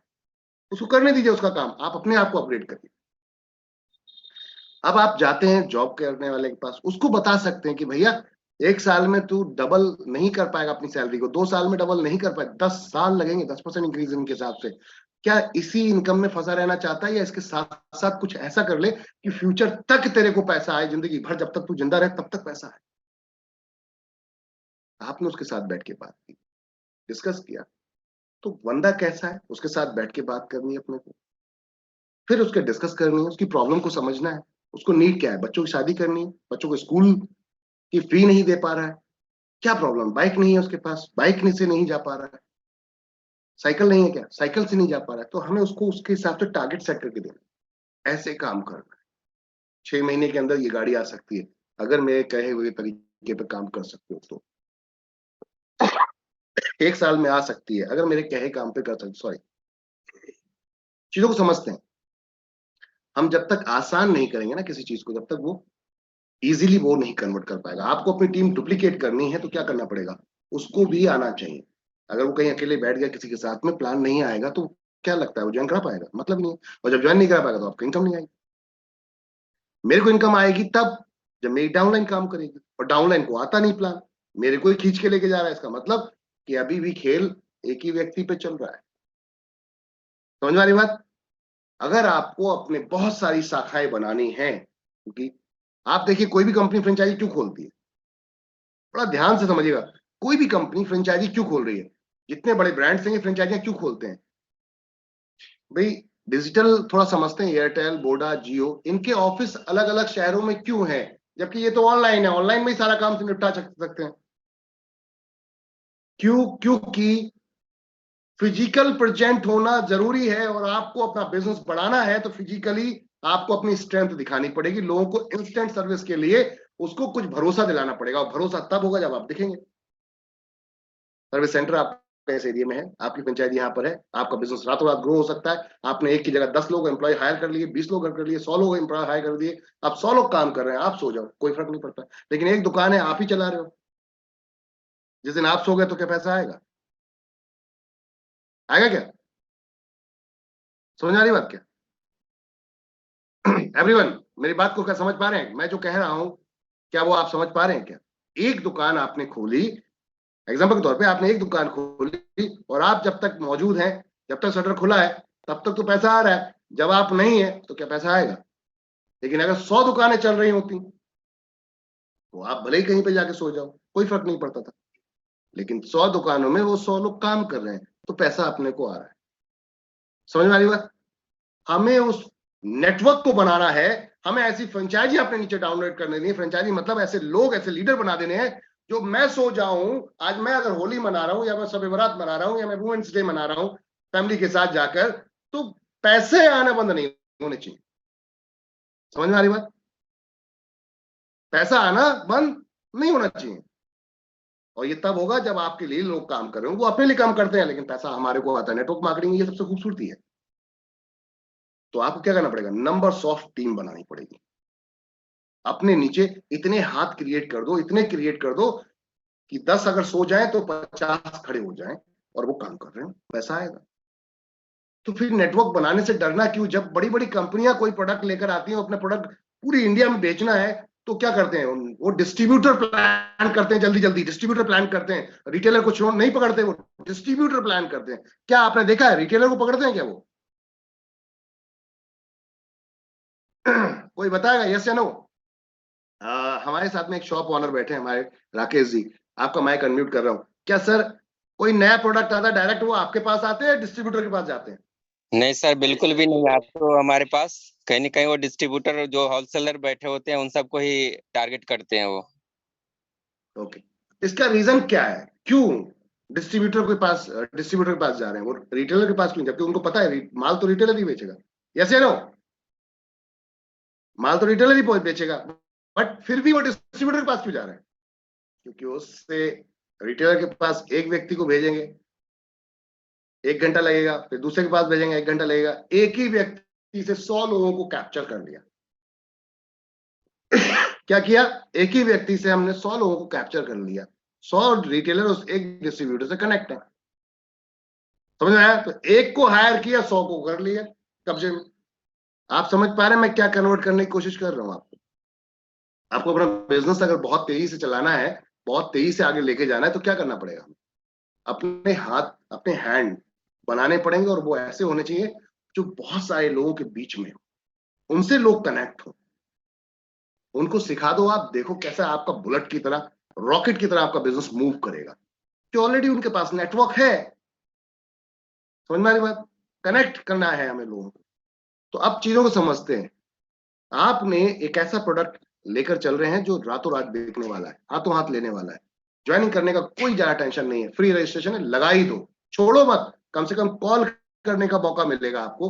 उसको करने दीजिए उसका काम, आप अपने आप को अपग्रेड करिए। अब आप जाते हैं जॉब करने वाले के पास, उसको बता सकते हैं कि भैया 1 साल में तू डबल नहीं कर पाएगा अपनी सैलरी को, 2 साल में डबल नहीं कर पाएगा, 10 साल लगेंगे 10% इंक्रीज इनके हिसाब से। क्या इसी इनकम में फंसा रहना चाहता है, या इसके साथ साथ कुछ ऐसा कर ले कि फ्यूचर तक तेरे को पैसा आए, जिंदगी भर जब तक तू जिंदा रहे तब तक पैसा आए। आपने उसके साथ बैठ के बात की, डिस्कस किया, तो बंदा कैसा है उसके साथ बैठ के बात करनी है अपने को, फिर उसके डिस्कस करनी है, उसकी प्रॉब्लम को समझना है। उसको नीड क्या है, बच्चों की शादी करनी है, बच्चों को स्कूल की फी नहीं दे पा रहा है, क्या प्रॉब्लम, बाइक नहीं है उसके पास, बाइक से नहीं जा पा रहा है, साइकिल नहीं है क्या, साइकिल से नहीं जा पा रहा है, तो हमें उसको उसके हिसाब से टारगेट सेट करके देना, ऐसे काम करना है। 6 महीने के अंदर ये गाड़ी आ सकती है अगर मेरे कहे हुए तरीके पे काम कर सकते हो तो। 1 साल में आ सकती है अगर मेरे कहे काम पे कर सकते, सॉरी, चीजों को समझते हैं। हम जब तक आसान नहीं करेंगे ना किसी चीज को, जब तक वो इजीली वो नहीं कन्वर्ट कर पाएगा। आपको अपनी टीम डुप्लीकेट करनी है तो क्या करना पड़ेगा, उसको भी आना चाहिए। अगर वो कहीं अकेले बैठ गया किसी के साथ में, प्लान नहीं आएगा, तो क्या लगता है वो ज्वाइन करा पाएगा, मतलब ही नहीं। और जब ज्वाइन नहीं करा पाएगा तो आपको इनकम नहीं आएगी। मेरे को इनकम आएगी तब जब मेरी डाउनलाइन काम करेगी, और डाउनलाइन को आता नहीं प्लान, मेरे को ही खींच के लेके जा रहा है। इसका मतलब कि अभी भी खेल एक ही व्यक्ति पे चल रहा है। समझ में आ रही बात? अगर आपको अपने बहुत सारी शाखाएं बनानी है, क्योंकि आप देखिए कोई भी कंपनी फ्रेंचाइजी क्यों खोलती है, बड़ा ध्यान से समझिएगा। कोई भी कंपनी फ्रेंचाइजी क्यों खोल रही है, जितने बड़े ब्रांड्स हैं फ्रेंचाइजियां क्यों खोलते हैं भाई? डिजिटल थोड़ा समझते हैं, एयरटेल, वोडा, जियो, इनके ऑफिस अलग अलग शहरों में क्यों है, जबकि ये तो ऑनलाइन है, ऑनलाइन में ही सारा काम से निपटा सकते हैं। क्योंकि फिजिकल प्रेजेंट होना जरूरी है, और आपको अपना बिजनेस बढ़ाना है तो फिजिकली आपको अपनी स्ट्रेंथ दिखानी पड़ेगी। लोगों को इंस्टेंट सर्विस के लिए उसको कुछ भरोसा दिलाना पड़ेगा, और भरोसा तब होगा जब आप दिखेंगे। सर्विस सेंटर आपके इस एरिया में है, आपकी पंचायत यहाँ पर है, आपका बिजनेस रातों रात ग्रो हो सकता है। आपने एक की जगह 10 लोग एम्प्लॉय हायर कर लिए, 20 लोग कर लिए, 100 लोग एम्प्लॉय हायर कर दिए, अब 100 लोग काम कर रहे हैं, आप सो जाओ कोई फर्क नहीं पड़ता। लेकिन एक दुकान है, आप ही चला रहे हो, जिस दिन आप सो गए तो क्या पैसा आएगा? आएगा क्या? समझ आ रही बात क्या? एवरीवन, मेरी बात को क्या समझ पा रहे हैं? मैं जो कह रहा हूं क्या वो आप समझ पा रहे हैं क्या? एक दुकान आपने खोली, एग्जाम्पल के तौर पे आपने एक दुकान खोली, और आप जब तक मौजूद हैं, जब तक शटर खुला है तब तक तो पैसा आ रहा है, जब आप नहीं है तो क्या पैसा आएगा? लेकिन अगर 100 दुकानें चल रही होती तो आप भले ही कहीं पे जाके सो जाओ, कोई फर्क नहीं पड़ता था। लेकिन 100 दुकानों में वो 100 लोग काम कर रहे हैं, तो पैसा अपने को आ रहा है। समझ में आ रही बात? हमें उस नेटवर्क को बनाना है, हमें ऐसी फ्रेंचाइजी अपने नीचे डाउनलोड करने देनी है। फ्रेंचाइजी मतलब ऐसे लोग, ऐसे लीडर बना देने हैं जो मैं सो जाऊं, आज मैं अगर होली मना रहा हूं या मैं शब बारात मना रहा हूं या मैं वुमेन्स डे मना रहा हूं फैमिली के साथ जाकर, तो पैसे आना बंद नहीं होने चाहिए। समझ में आ रही बात? पैसा आना बंद नहीं होना चाहिए। और ये तब होगा जब आपके लिए लोग काम कर रहे हो। वो अपने लिए काम करते हैं लेकिन पैसा हमारे को आता है। नेटवर्क मार्केटिंग ये सबसे खूबसूरती है। तो आपको क्या करना पड़ेगा? नंबर्स ऑफ टीम बनानी पड़ेगी। अपने नीचे इतने हाथ क्रिएट कर दो, इतने क्रिएट कर दो कि 10 अगर सो जाए तो 50 खड़े हो जाएं और वो काम कर रहे हो, पैसा आएगा। तो फिर नेटवर्क बनाने से डरना क्यों? जब बड़ी बड़ी कंपनियां कोई प्रोडक्ट लेकर आती हैं, अपना प्रोडक्ट पूरी इंडिया में बेचना है, तो क्या करते हैं? वो डिस्ट्रीब्यूटर प्लान करते हैं, जल्दी जल्दी डिस्ट्रीब्यूटर प्लान करते हैं। रिटेलर को नहीं पकड़ते, वो डिस्ट्रीब्यूटर प्लान करते हैं। क्या आपने देखा है रिटेलर को पकड़ते हैं क्या वो? कोई बताएगा यस या नो? हमारे साथ में एक शॉप ओनर बैठे हैं हमारे, राकेश जी। आपका माइक अनम्यूट कर रहा हूँ। क्या सर कोई नया प्रोडक्ट आता है डायरेक्ट वो आपके पास आते हैं, डिस्ट्रीब्यूटर के पास जाते हैं? नहीं सर, बिल्कुल भी नहीं। आप तो हमारे पास कहीं ना कहीं वो डिस्ट्रीब्यूटर जो होलसेलर बैठे होते हैं उन सबको ही टारगेट करते हैं वो। ओके, इसका रीजन क्या है? क्यों डिस्ट्रीब्यूटर के पास जा रहे हैं? वो रिटेलर के पास क्यों? जबकि उनको पता है माल तो रिटेलर ही बेचेगा। यस या नो? माल तो रिटेलर ही बेचेगा, बट फिर भी वो डिस्ट्रीब्यूटर के पास क्यों जा रहे हैं? क्योंकि उससे रिटेलर के पास एक व्यक्ति को भेजेंगे, 1 घंटा लगेगा, फिर दूसरे के पास भेजेंगे, 1 घंटा लगेगा। एक ही व्यक्ति से 100 लोगों को कैप्चर कर लिया। क्या किया? एक ही व्यक्ति से हमने 100 लोगों को कैप्चर कर लिया। 100 रिटेलर उस एक डिस्ट्रीब्यूटर से कनेक्ट है। समझ में आया? तो एक को हायर किया, 100 को कर लिया कब्जे में। आप समझ पा रहे हैं मैं क्या कन्वर्ट करने की कोशिश कर रहा हूं आपको? आपको अपना बिजनेस अगर बहुत तेजी से चलाना है, बहुत तेजी से आगे लेके जाना है, तो क्या करना पड़ेगा? अपने हाथ, अपने हैंड बनाने पड़ेंगे और वो ऐसे होने चाहिए जो बहुत सारे लोगों के बीच में हो, उनसे लोग कनेक्ट हो। उनको सिखा दो, आप देखो कैसा आपका बुलेट की तरह, रॉकेट की तरह आपका बिजनेस मूव करेगा, कि ऑलरेडी उनके पास नेटवर्क है। समझ में आ रही बात? कनेक्ट करना है हमें लोगों को। तो अब चीजों को समझते हैं। आपने एक ऐसा प्रोडक्ट लेकर चल रहे हैं जो रातों रात बिकने वाला है, हाथों हाथ लेने वाला है। ज्वाइनिंग करने का कोई ज्यादा टेंशन नहीं है, फ्री रजिस्ट्रेशन है, लगा ही दो, छोड़ो मत। कम से कम कॉल करने का मौका मिलेगा आपको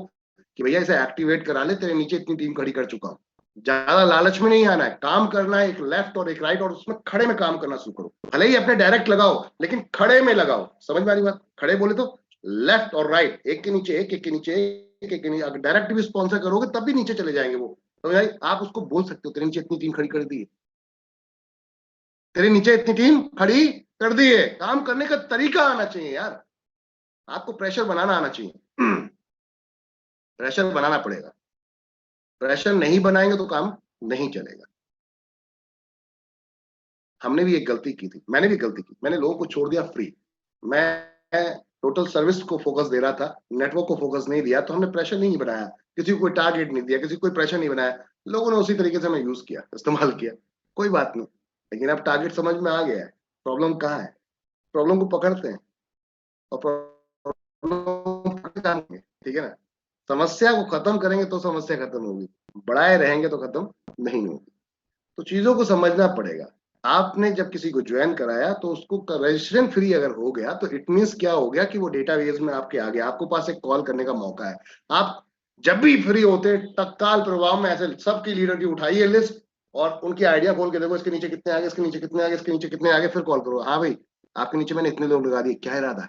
कि भैया इसे एक्टिवेट करा ले, तेरे नीचे इतनी टीम खड़ी कर चुका हूं। ज्यादा लालच में नहीं आना है, काम करना है, एक लेफ्ट और एक राइट, और उसमें खड़े में काम करना शुरू करो। भले ही अपने डायरेक्ट लगाओ लेकिन खड़े में लगाओ। समझ में आ रही बात? खड़े बोले तो लेफ्ट और राइट, एक के नीचे एक के नीचे एक के नीचे। अगर डायरेक्ट भी स्पॉन्सर करोगे तब भी नीचे चले जाएंगे वो। तो भाई आप उसको बोल सकते हो तेरे नीचे इतनी टीम खड़ी कर दी है, तेरे नीचे इतनी टीम खड़ी कर दी है। काम करने का तरीका आना चाहिए यार, आपको प्रेशर बनाना आना चाहिए। प्रेशर बनाना पड़ेगा। प्रेशर नहीं बनाएंगे तो काम नहीं चलेगा। हमने भी एक गलती की थी, मैंने भी गलती की, मैंने लोगों को छोड़ दिया फ्री। मैं टोटल सर्विस को फोकस दे रहा था, नेटवर्क को फोकस नहीं दिया। तो हमने प्रेशर नहीं बनाया, किसी को कोई टारगेट नहीं दिया, किसी को कोई प्रेशर नहीं बनाया। लोगों ने उसी तरीके से हमें यूज किया, इस्तेमाल किया। कोई बात नहीं, लेकिन अब टारगेट समझ में आ गया है। प्रॉब्लम कहाँ है? प्रॉब्लम को पकड़ते हैं और प्रॉब्लम, ठीक है ना? समस्या को खत्म करेंगे तो समस्या खत्म होगी, बढ़ाए रहेंगे तो खत्म नहीं होगी। तो चीजों को समझना पड़ेगा। आपने जब किसी को ज्वाइन कराया तो उसको रजिस्ट्रेशन फ्री अगर हो गया तो इट मींस क्या हो गया कि वो डेटाबेस में आपके आ गया, आपको पास एक कॉल करने का मौका है। आप जब भी फ्री होते तत्काल प्रभाव में ऐसे सबकी लीडर की उठाइए लिस्ट और उनकी आइडिया खोल के देखो, इसके नीचे कितने आगे, इसके नीचे कितने आगे, इसके नीचे कितने आगे, फिर कॉल करो। हाँ भाई, आपके नीचे मैंने इतने लोग लगा दिए, क्या इरादा है?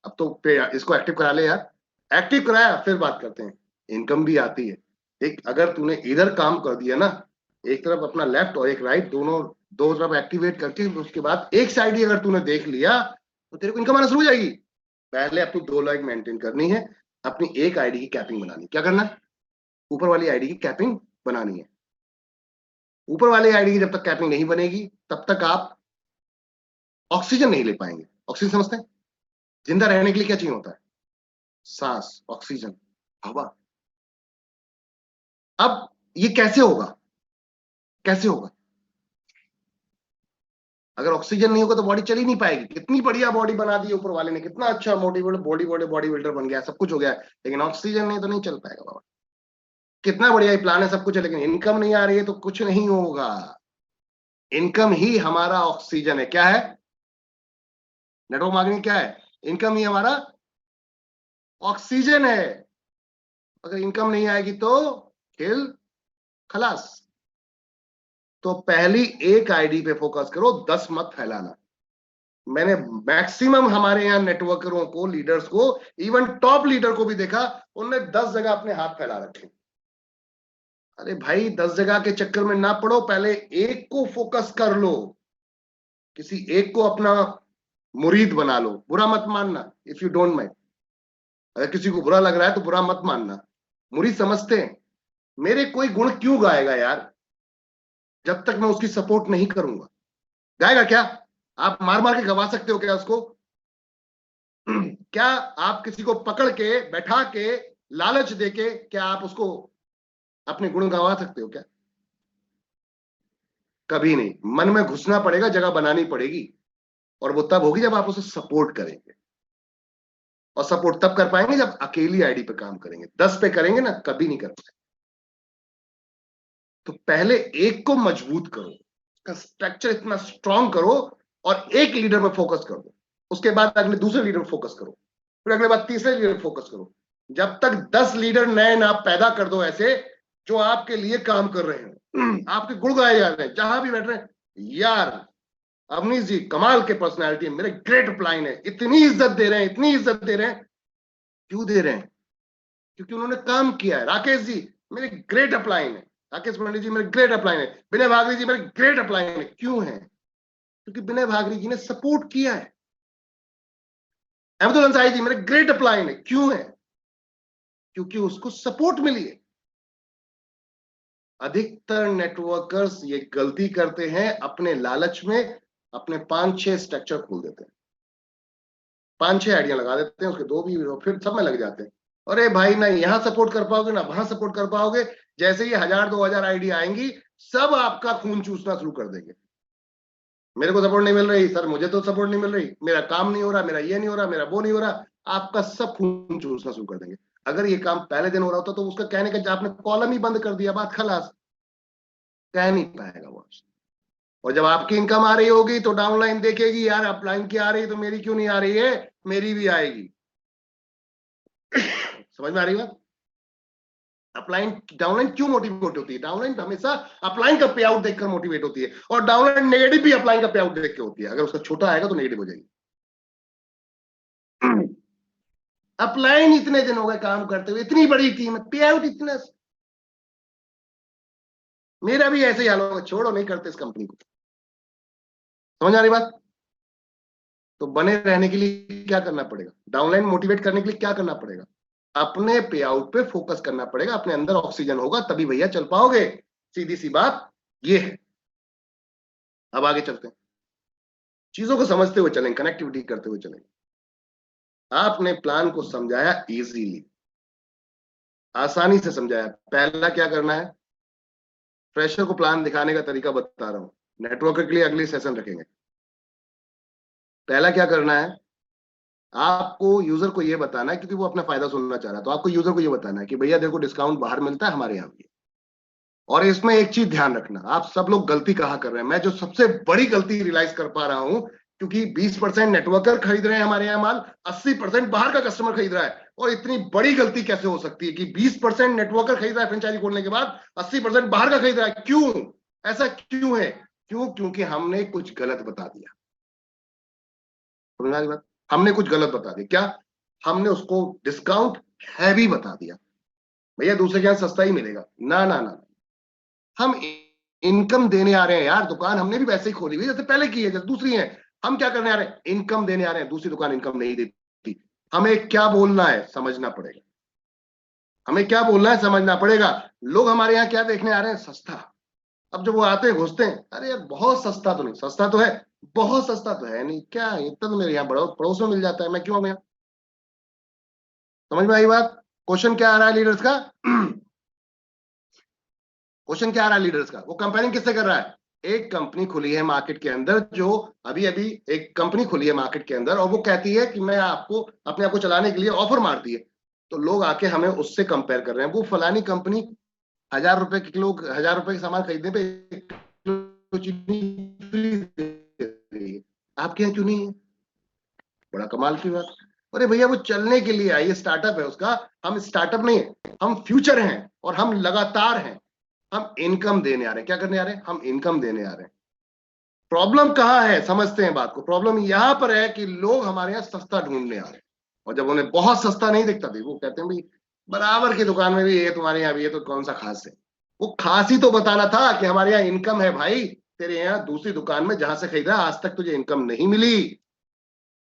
अब तो इसको एक्टिव करा ले यार। एक्टिव कराया फिर बात करते हैं। इनकम भी आती है। एक अगर तूने इधर काम कर दिया ना, एक तरफ अपना लेफ्ट और एक राइट, दोनों दो तरफ एक्टिवेट करके, उसके बाद एक साइड ही अगर तूने देख लिया तो तेरे को इनकम आना शुरू हो जाएगी। पहले अपनी 2 लाइक मेंटेन करनी है, अपनी एक आईडी की कैपिंग बनानी। क्या करना? ऊपर वाली आईडी की कैपिंग बनानी है। ऊपर वाली आईडी की जब तक कैपिंग नहीं बनेगी तब तक आप ऑक्सीजन नहीं ले पाएंगे। ऑक्सीजन समझते हैं? जिंदा रहने के लिए क्या चाहिए होता है? सांस, ऑक्सीजन, हवा। अब ये कैसे होगा? कैसे होगा? अगर ऑक्सीजन नहीं होगा तो बॉडी चल ही नहीं पाएगी। कितनी बढ़िया बॉडी बना दी ऊपर वाले ने, कितना अच्छा मोटिवेट बॉडी बिल्डर बन गया, सब कुछ हो गया, लेकिन ऑक्सीजन नहीं तो नहीं चल पाएगा बाबा। कितना बढ़िया प्लान है, सब कुछ है, लेकिन इनकम नहीं आ रही है तो कुछ नहीं होगा। इनकम ही हमारा ऑक्सीजन है। क्या है? नेटवर्क मार्केटिंग क्या है? इनकम ही हमारा ऑक्सीजन है। अगर इनकम नहीं आएगी तो खेल खलास। तो पहली एक आईडी पे फोकस करो, 10 मत फैलाना। मैंने मैक्सिमम हमारे यहाँ नेटवर्करों को, लीडर्स को, इवन टॉप लीडर को भी देखा, उनने 10 जगह अपने हाथ फैला रखे। अरे भाई 10 जगह के चक्कर में ना पड़ो, पहले एक को फोकस कर लो, किसी एक को अपना मुरीद बना लो। बुरा मत मानना, इफ यू डोंट माइंड। अगर किसी को बुरा लग रहा है तो बुरा मत मानना, मुरीद समझते हैं। मेरे कोई गुण क्यों गाएगा यार, जब तक मैं उसकी सपोर्ट नहीं करूंगा। गाएगा क्या? आप मार मार के गवा सकते हो क्या उसको? क्या आप किसी को पकड़ के बैठा के लालच देके क्या आप उसको अपने गुण गवा सकते हो क्या? कभी नहीं। मन में घुसना पड़ेगा, जगह बनानी पड़ेगी, और वो तब होगी जब आप उसे सपोर्ट करेंगे। और सपोर्ट तब कर पाएंगे जब अकेली आईडी पे काम करेंगे। 10 पे करेंगे ना, कभी नहीं कर पाएंगे। तो पहले एक को मजबूत करो, उसका स्ट्रक्चर इतना स्ट्रांग करो, और एक लीडर पे फोकस कर दो। उसके बाद अगले दूसरे लीडर पे फोकस करो, फिर अगले बाद तीसरे लीडर पे फोकस करो। जब तक 10 लीडर नए ना पैदा कर दो ऐसे, जो आपके लिए काम कर रहे हैं, आपके गुण गाए जा रहे हैं, जहां भी बैठ रहे हैं, यार अवनीश जी कमाल के पर्सनैलिटी है, मेरे ग्रेट अपलाइन है, इतनी इज्जत दे रहे हैं, इतनी इज्जत दे रहे हैं। क्यों दे रहे हैं? क्योंकि उन्होंने काम किया है। राकेश जी मेरे ग्रेट अपलाइन है, राकेश पंडित जी मेरे ग्रेट अपलाइन है, विनय भागरी जी मेरे ग्रेट अपलाइन है। क्यों है? क्योंकि विनय भागरी जी ने सपोर्ट किया है। अहमदुल अंसारी जी मेरे ग्रेट अपलाइन है। क्यों है? क्योंकि उसको सपोर्ट मिली है। अधिकतर नेटवर्कर्स ये गलती करते हैं, अपने लालच में अपने 5-6 स्ट्रक्चर खोल देते हैं, 5-6 आइडिया लगा देते हैं, उसके 2 भी, फिर सब में लग जाते हैं। अरे भाई ना यहां सपोर्ट कर पाओगे ना वहां सपोर्ट कर पाओगे। जैसे ही 1000-2000 आइडिया आएंगी, सब आपका खून चूसना शुरू कर देंगे। मेरे को सपोर्ट नहीं मिल रही सर, मुझे तो सपोर्ट नहीं मिल रही, मेरा काम नहीं हो रहा, मेरा ये नहीं हो रहा, मेरा वो नहीं हो रहा। आपका सब खून चूसना शुरू कर देंगे। अगर ये काम पहले दिन हो रहा होता तो उसका कहने का आपने कॉलम ही बंद कर दिया, बात खलास। कह नहीं पाएगा वो। और जब आपकी इनकम आ रही होगी तो डाउनलाइन देखेगी, यार अपलाइन की आ रही है तो मेरी क्यों नहीं आ रही है, मेरी भी आएगी। समझ में आ रही बात? अपलाइन डाउनलाइन क्यों मोटिवेट होती है? डाउनलाइन हमेशा अपलाइन का पे आउट देखकर मोटिवेट होती है, और डाउनलाइन नेगेटिव भी अपलाइन का पे आउट देख के होती है। अगर उसका छोटा आएगा तो नेगेटिव हो जाएगी। अपलाइन इतने दिन हो गए काम करते हुए, इतनी बड़ी टीम है, पे आउट इतना। मेरा भी ऐसे ही हाल होगा, छोड़ो नहीं करते इस कंपनी को। समझ आ रही बात? तो बने रहने के लिए क्या करना पड़ेगा? डाउनलाइन मोटिवेट करने के लिए क्या करना पड़ेगा? अपने पे आउट पे फोकस करना पड़ेगा। अपने अंदर ऑक्सीजन होगा तभी भैया चल पाओगे। सीधी सी बात ये है। अब आगे चलते हैं, चीजों को समझते हुए चलें, कनेक्टिविटी करते हुए चलें। आपने प्लान को समझाया इजीली, आसानी से समझाया। पहला क्या करना है? फ्रेशर को प्लान दिखाने का तरीका बता रहा हूं, नेटवर्कर के लिए अगली सेशन रखेंगे। पहला क्या करना है? आपको यूजर को यह बताना है, क्योंकि वो अपना फायदा सुनना चाह रहा है, तो आपको यूजर को यह बताना है कि भैया देखो डिस्काउंट बाहर मिलता है, हमारे यहाँ भी। और इसमें एक चीज ध्यान रखना, आप सब लोग गलती कहाँ कर रहे हैं, मैं जो सबसे बड़ी गलती रियलाइज कर पा रहा हूं, क्योंकि 20% नेटवर्कर खरीद रहे हैं हमारे यहाँ माल, 80% बाहर का कस्टमर खरीद रहा है। और इतनी बड़ी गलती कैसे हो सकती है कि 20% नेटवर्कर खरीद रहा है फ्रेंचाइजी खोलने के बाद, 80% बाहर का खरीद रहा है? क्यों? ऐसा क्यों है? क्यों? क्योंकि हमने कुछ गलत बता दिया। समझ बात? हमने कुछ गलत बता दिया। क्या? हमने उसको डिस्काउंट हैवी बता दिया, भैया दूसरे के यहां सस्ता ही मिलेगा। ना ना ना, हम इनकम देने आ रहे हैं यार, दुकान हमने भी वैसे ही खोली हुई जैसे पहले की है, जैसे दूसरी है। हम क्या करने आ रहे हैं? इनकम देने आ रहे हैं। दूसरी दुकान इनकम नहीं देती। हमें क्या बोलना है समझना पड़ेगा, हमें क्या बोलना है समझना पड़ेगा। लोग हमारे यहाँ क्या देखने आ रहे हैं? सस्ता। अब जब वो आते हैं घुसते हैं, अरे यार बहुत सस्ता तो नहीं, सस्ता तो है, बहुत सस्ता तो है नहीं। क्या इतना तो मेरे यहाँ पड़ोस में मिल जाता है, मैं क्यों आऊं यहाँ? समझ में आई बात? क्वेश्चन क्या आ रहा है लीडर्स का? क्वेश्चन क्या आ रहा है लीडर्स का? वो कंपेयरिंग किससे कर रहा है? एक कंपनी खुली है मार्केट के अंदर, जो अभी अभी एक कंपनी खुली है मार्केट के अंदर, और वो कहती है कि मैं आपको अपने आप को चलाने के लिए ऑफर मारती है, तो लोग आके हमें उससे कंपेयर कर रहे हैं। वो फलानी कंपनी 1000 रुपए के किलो, 1000 रुपए का सामान खरीदने पे 1 किलो चीनी फ्री दे रही है, आपके यहाँ क्यों नहीं है? बड़ा कमाल की बात। अरे भैया, वो चलने के लिए आई है, स्टार्टअप है उसका। हम स्टार्टअप नहीं है, हम फ्यूचर हैं, और हम लगातार हैं। हम इनकम देने आ रहे हैं। क्या करने आ रहे हैं? हम इनकम देने आ रहे हैं। प्रॉब्लम कहाँ है? समझते हैं बात को। प्रॉब्लम यहां पर है कि लोग हमारे यहाँ सस्ता ढूंढने आ रहे हैं, और जब उन्हें बहुत सस्ता नहीं दिखता भी, वो कहते हैं भाई बराबर की दुकान में भी ये तुम्हारे यहाँ भी है, तो कौन सा खास है? वो खास ही तो बताना था कि हमारे यहाँ इनकम है भाई। तेरे यहाँ दूसरी दुकान में जहां से खरीदा आज तक तुझे इनकम नहीं मिली।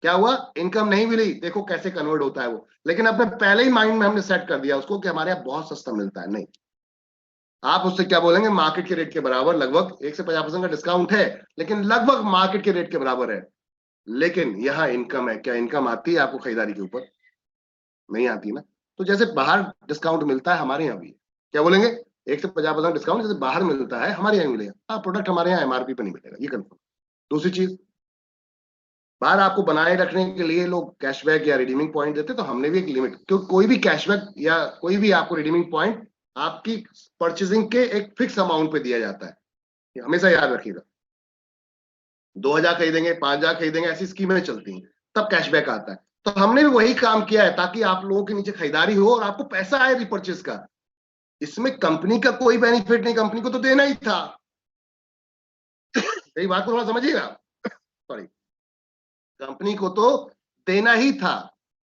क्या हुआ? इनकम नहीं मिली। देखो कैसे कन्वर्ट होता है वो। लेकिन अपने पहले ही माइंड में हमने सेट कर दिया उसको कि हमारे यहाँ बहुत सस्ता मिलता है। नहीं, आप उससे क्या बोलेंगे? मार्केट के रेट के बराबर, लगभग 1 से 50% का डिस्काउंट है, लेकिन लगभग मार्केट के रेट के बराबर है। लेकिन यहाँ इनकम है। क्या इनकम आती है आपको खरीदारी के ऊपर? नहीं आती ना। तो जैसे बाहर डिस्काउंट मिलता है, हमारे यहाँ भी क्या बोलेंगे? 1 से 50% डिस्काउंट जैसे बाहर मिलता है, हमारे यहाँ मिलेगा। हाँ, प्रोडक्ट हमारे यहाँ एमआरपी पे नहीं मिलेगा, ये कंफर्म। दूसरी चीज, बाहर आपको बनाए रखने के लिए लोग कैशबैक या रिडीमिंग पॉइंट देते, तो हमने भी एक लिमिट, क्योंकि कोई भी कैशबैक या कोई भी आपको रिडीमिंग पॉइंट आपकी परचेजिंग के एक फिक्स अमाउंट पे दिया जाता है। ये हमेशा याद रखिएगा। 2000 खरीदेंगे, 5000 खरीदेंगे, ऐसी स्कीमें चलती हैं, तब कैशबैक आता है। तो हमने भी वही काम किया है, ताकि आप लोगों के नीचे खरीदारी हो और आपको पैसा आए रिपर्चेज का। इसमें कंपनी का कोई बेनिफिट नहीं, कंपनी को तो देना ही था। यही बात को थोड़ा समझिएगा। सॉरी, कंपनी को तो देना ही था।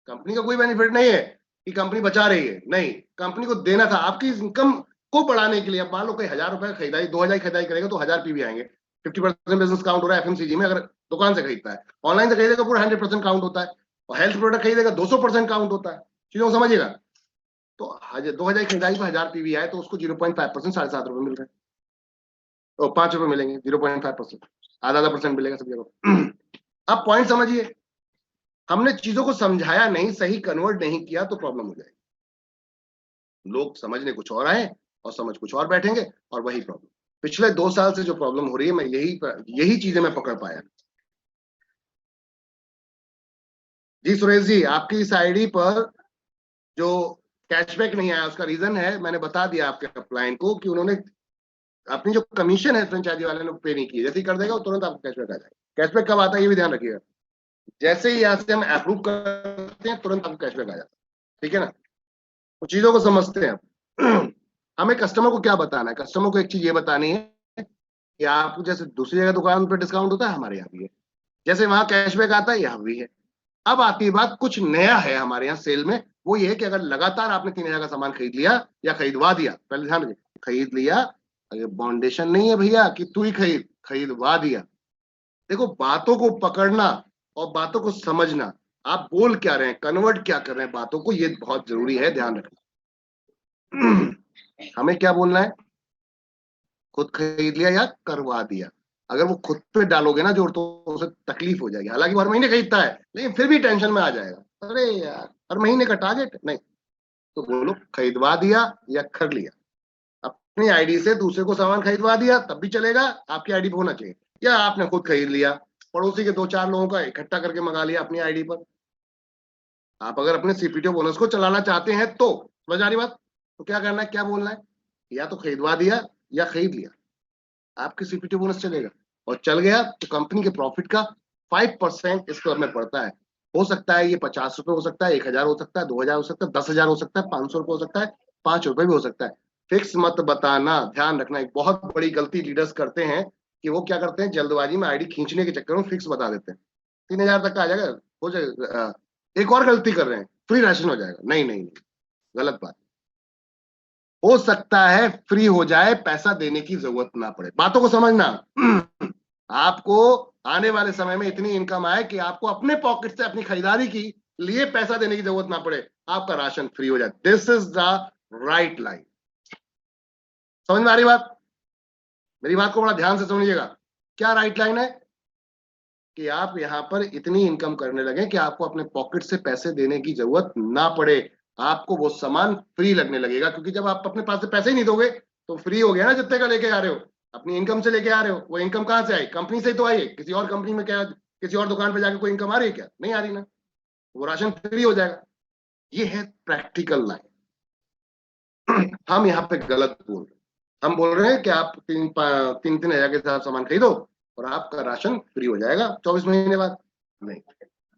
कंपनी का कोई बेनिफिट नहीं है कि कंपनी बचा रही है, नहीं, कंपनी को देना था आपकी इनकम को बढ़ाने के लिए। अब मान लो कोई 1000 रुपए खरीदारी, 2000 खरीदारी करेगा तो 1000 पीवी आएंगे। 50% बिजनेस काउंट हो रहा है एफएमसीजी में, अगर दुकान से खरीदता है। ऑनलाइन से खरीदेगा पूरा 100% काउंट होता है, और हेल्थ प्रोडक्ट खरीदेगा 200% काउंट होता है। चीजों को समझिएगा। तो 2000 खरीदारी पर 1000 पीवी आए तो उसको 0.5%, 7.5 रुपए मिल रहे हैं, तो 5 रुपए मिलेंगे। 0.5%, आधा परसेंट मिलेगा सब जगह। अब पॉइंट समझिए, हमने चीजों को समझाया नहीं, सही कन्वर्ट नहीं किया, तो प्रॉब्लम हो जाएगी। लोग समझने कुछ और आए और समझ कुछ और बैठेंगे, और वही प्रॉब्लम। पिछले 2 साल से जो प्रॉब्लम हो रही है, मैं यही चीजें मैं पकड़ पाया। जी सुरेश जी, आपकी इस आईडी पर जो कैशबैक नहीं आया, उसका रीजन है, मैंने बता दिया आपके अपलाइन को, कि उन्होंने अपनी जो कमीशन है फ्रेंचाइजी वाले ने पे नहीं की। जैसे ही कर देगा तुरंत आपको कैशबैक आ जाएगा। कैशबैक कब आता है ये भी ध्यान रखिएगा। जैसे ही यहाँ से हम अप्रूव करते हैं, तुरंत आपको कैशबैक आ जाता है। ठीक है ना? तो चीजों को समझते हैं। हमें कस्टमर को क्या बताना है? कस्टमर को एक चीज ये बतानी है कि आपको जैसे दूसरी जगह दुकान पर डिस्काउंट होता है, हमारे यहाँ भी है। जैसे वहां कैशबैक आता है, यहाँ भी है। अब आती है बात, कुछ नया है हमारे यहाँ सेल में। वो ये है कि अगर लगातार आपने 3000 का सामान खरीद लिया या खरीदवा दिया, पहले ध्यान रखिए, खरीद लिया, अगर बाउंडेशन नहीं है भैया कि तू ही खरीदवा दिया। देखो, बातों को पकड़ना और बातों को समझना, आप बोल क्या रहे हैं, कन्वर्ट क्या कर रहे हैं बातों को, ये बहुत जरूरी है, ध्यान रखना। हमें क्या बोलना है? खुद खरीद लिया या करवा दिया। अगर वो खुद पे डालोगे ना जोर, तो उसे तकलीफ हो जाएगी। हालांकि हर महीने खरीदता है, लेकिन फिर भी टेंशन में आ जाएगा, अरे यार हर महीने का टारगेट नहीं। तो बोलो खरीदवा दिया या कर लिया। अपनी आईडी से दूसरे को सामान खरीदवा दिया तब भी चलेगा, आपकी आईडी पर होना चाहिए। या आपने खुद खरीद लिया, पड़ोसी के 2-4 लोगों का इकट्ठा करके मंगा लिया अपनी आईडी पर। आप अगर अपने सीपीटीओ बोनस को चलाना चाहते हैं तो, समझ आ रही बात? तो क्या करना है, क्या बोलना है? या तो खरीदवा दिया या खरीद लिया, आपके सीपीटी बोनस चलेगा। और चल गया तो कंपनी के प्रॉफिट का 5% इस पर में पड़ता है। हो सकता है ये 50 रुपए हो सकता है, 1000 हो सकता है, 2000 हो सकता है, 10,000 हो सकता है, 500 रुपए हो सकता है, 5 रुपए भी हो सकता है। फिक्स मत बताना, ध्यान रखना। एक बहुत बड़ी गलती लीडर्स करते हैं कि वो क्या करते हैं, जल्दबाजी में आईडी खींचने के चक्कर में फिक्स बता देते हैं, 3000 तक का आ जाएगा, हो जाएगा। एक और गलती कर रहे हैं, फ्री राशन हो जाएगा। नहीं नहीं नहीं, गलत बात। हो सकता है फ्री हो जाए, पैसा देने की जरूरत ना पड़े। बातों को समझना। आपको आने वाले समय में इतनी इनकम आए कि आपको अपने पॉकेट से अपनी खरीदारी की लिए पैसा देने की जरूरत ना पड़े, आपका राशन फ्री हो जाए। This is the right line. समझ में आ रही बात? मेरी बात को बड़ा ध्यान से समझिएगा। क्या राइट लाइन है? कि आप यहां पर इतनी इनकम करने लगे कि आपको अपने पॉकेट से पैसे देने की जरूरत ना पड़े, आपको वो सामान फ्री लगने लगेगा। क्योंकि जब आप अपने पास से पैसे ही नहीं दोगे तो फ्री हो गया ना, जितने का लेके आ रहे हो। अपनी इनकम से लेके आ रहे हो, वो इनकम कहां से आई? कंपनी से ही तो आई है। किसी और कंपनी में क्या, किसी और दुकान पे जाके कोई इनकम आ रही है क्या? नहीं आ रही ना, वो राशन फ्री हो जाएगा। ये है प्रैक्टिकल लाइन। हम यहाँ पे गलत बोल रहे हैं। हम बोल रहे हैं कि आप 3,000 के साथ सामान खरीदो और आपका राशन फ्री हो जाएगा 24 महीने बाद। नहीं,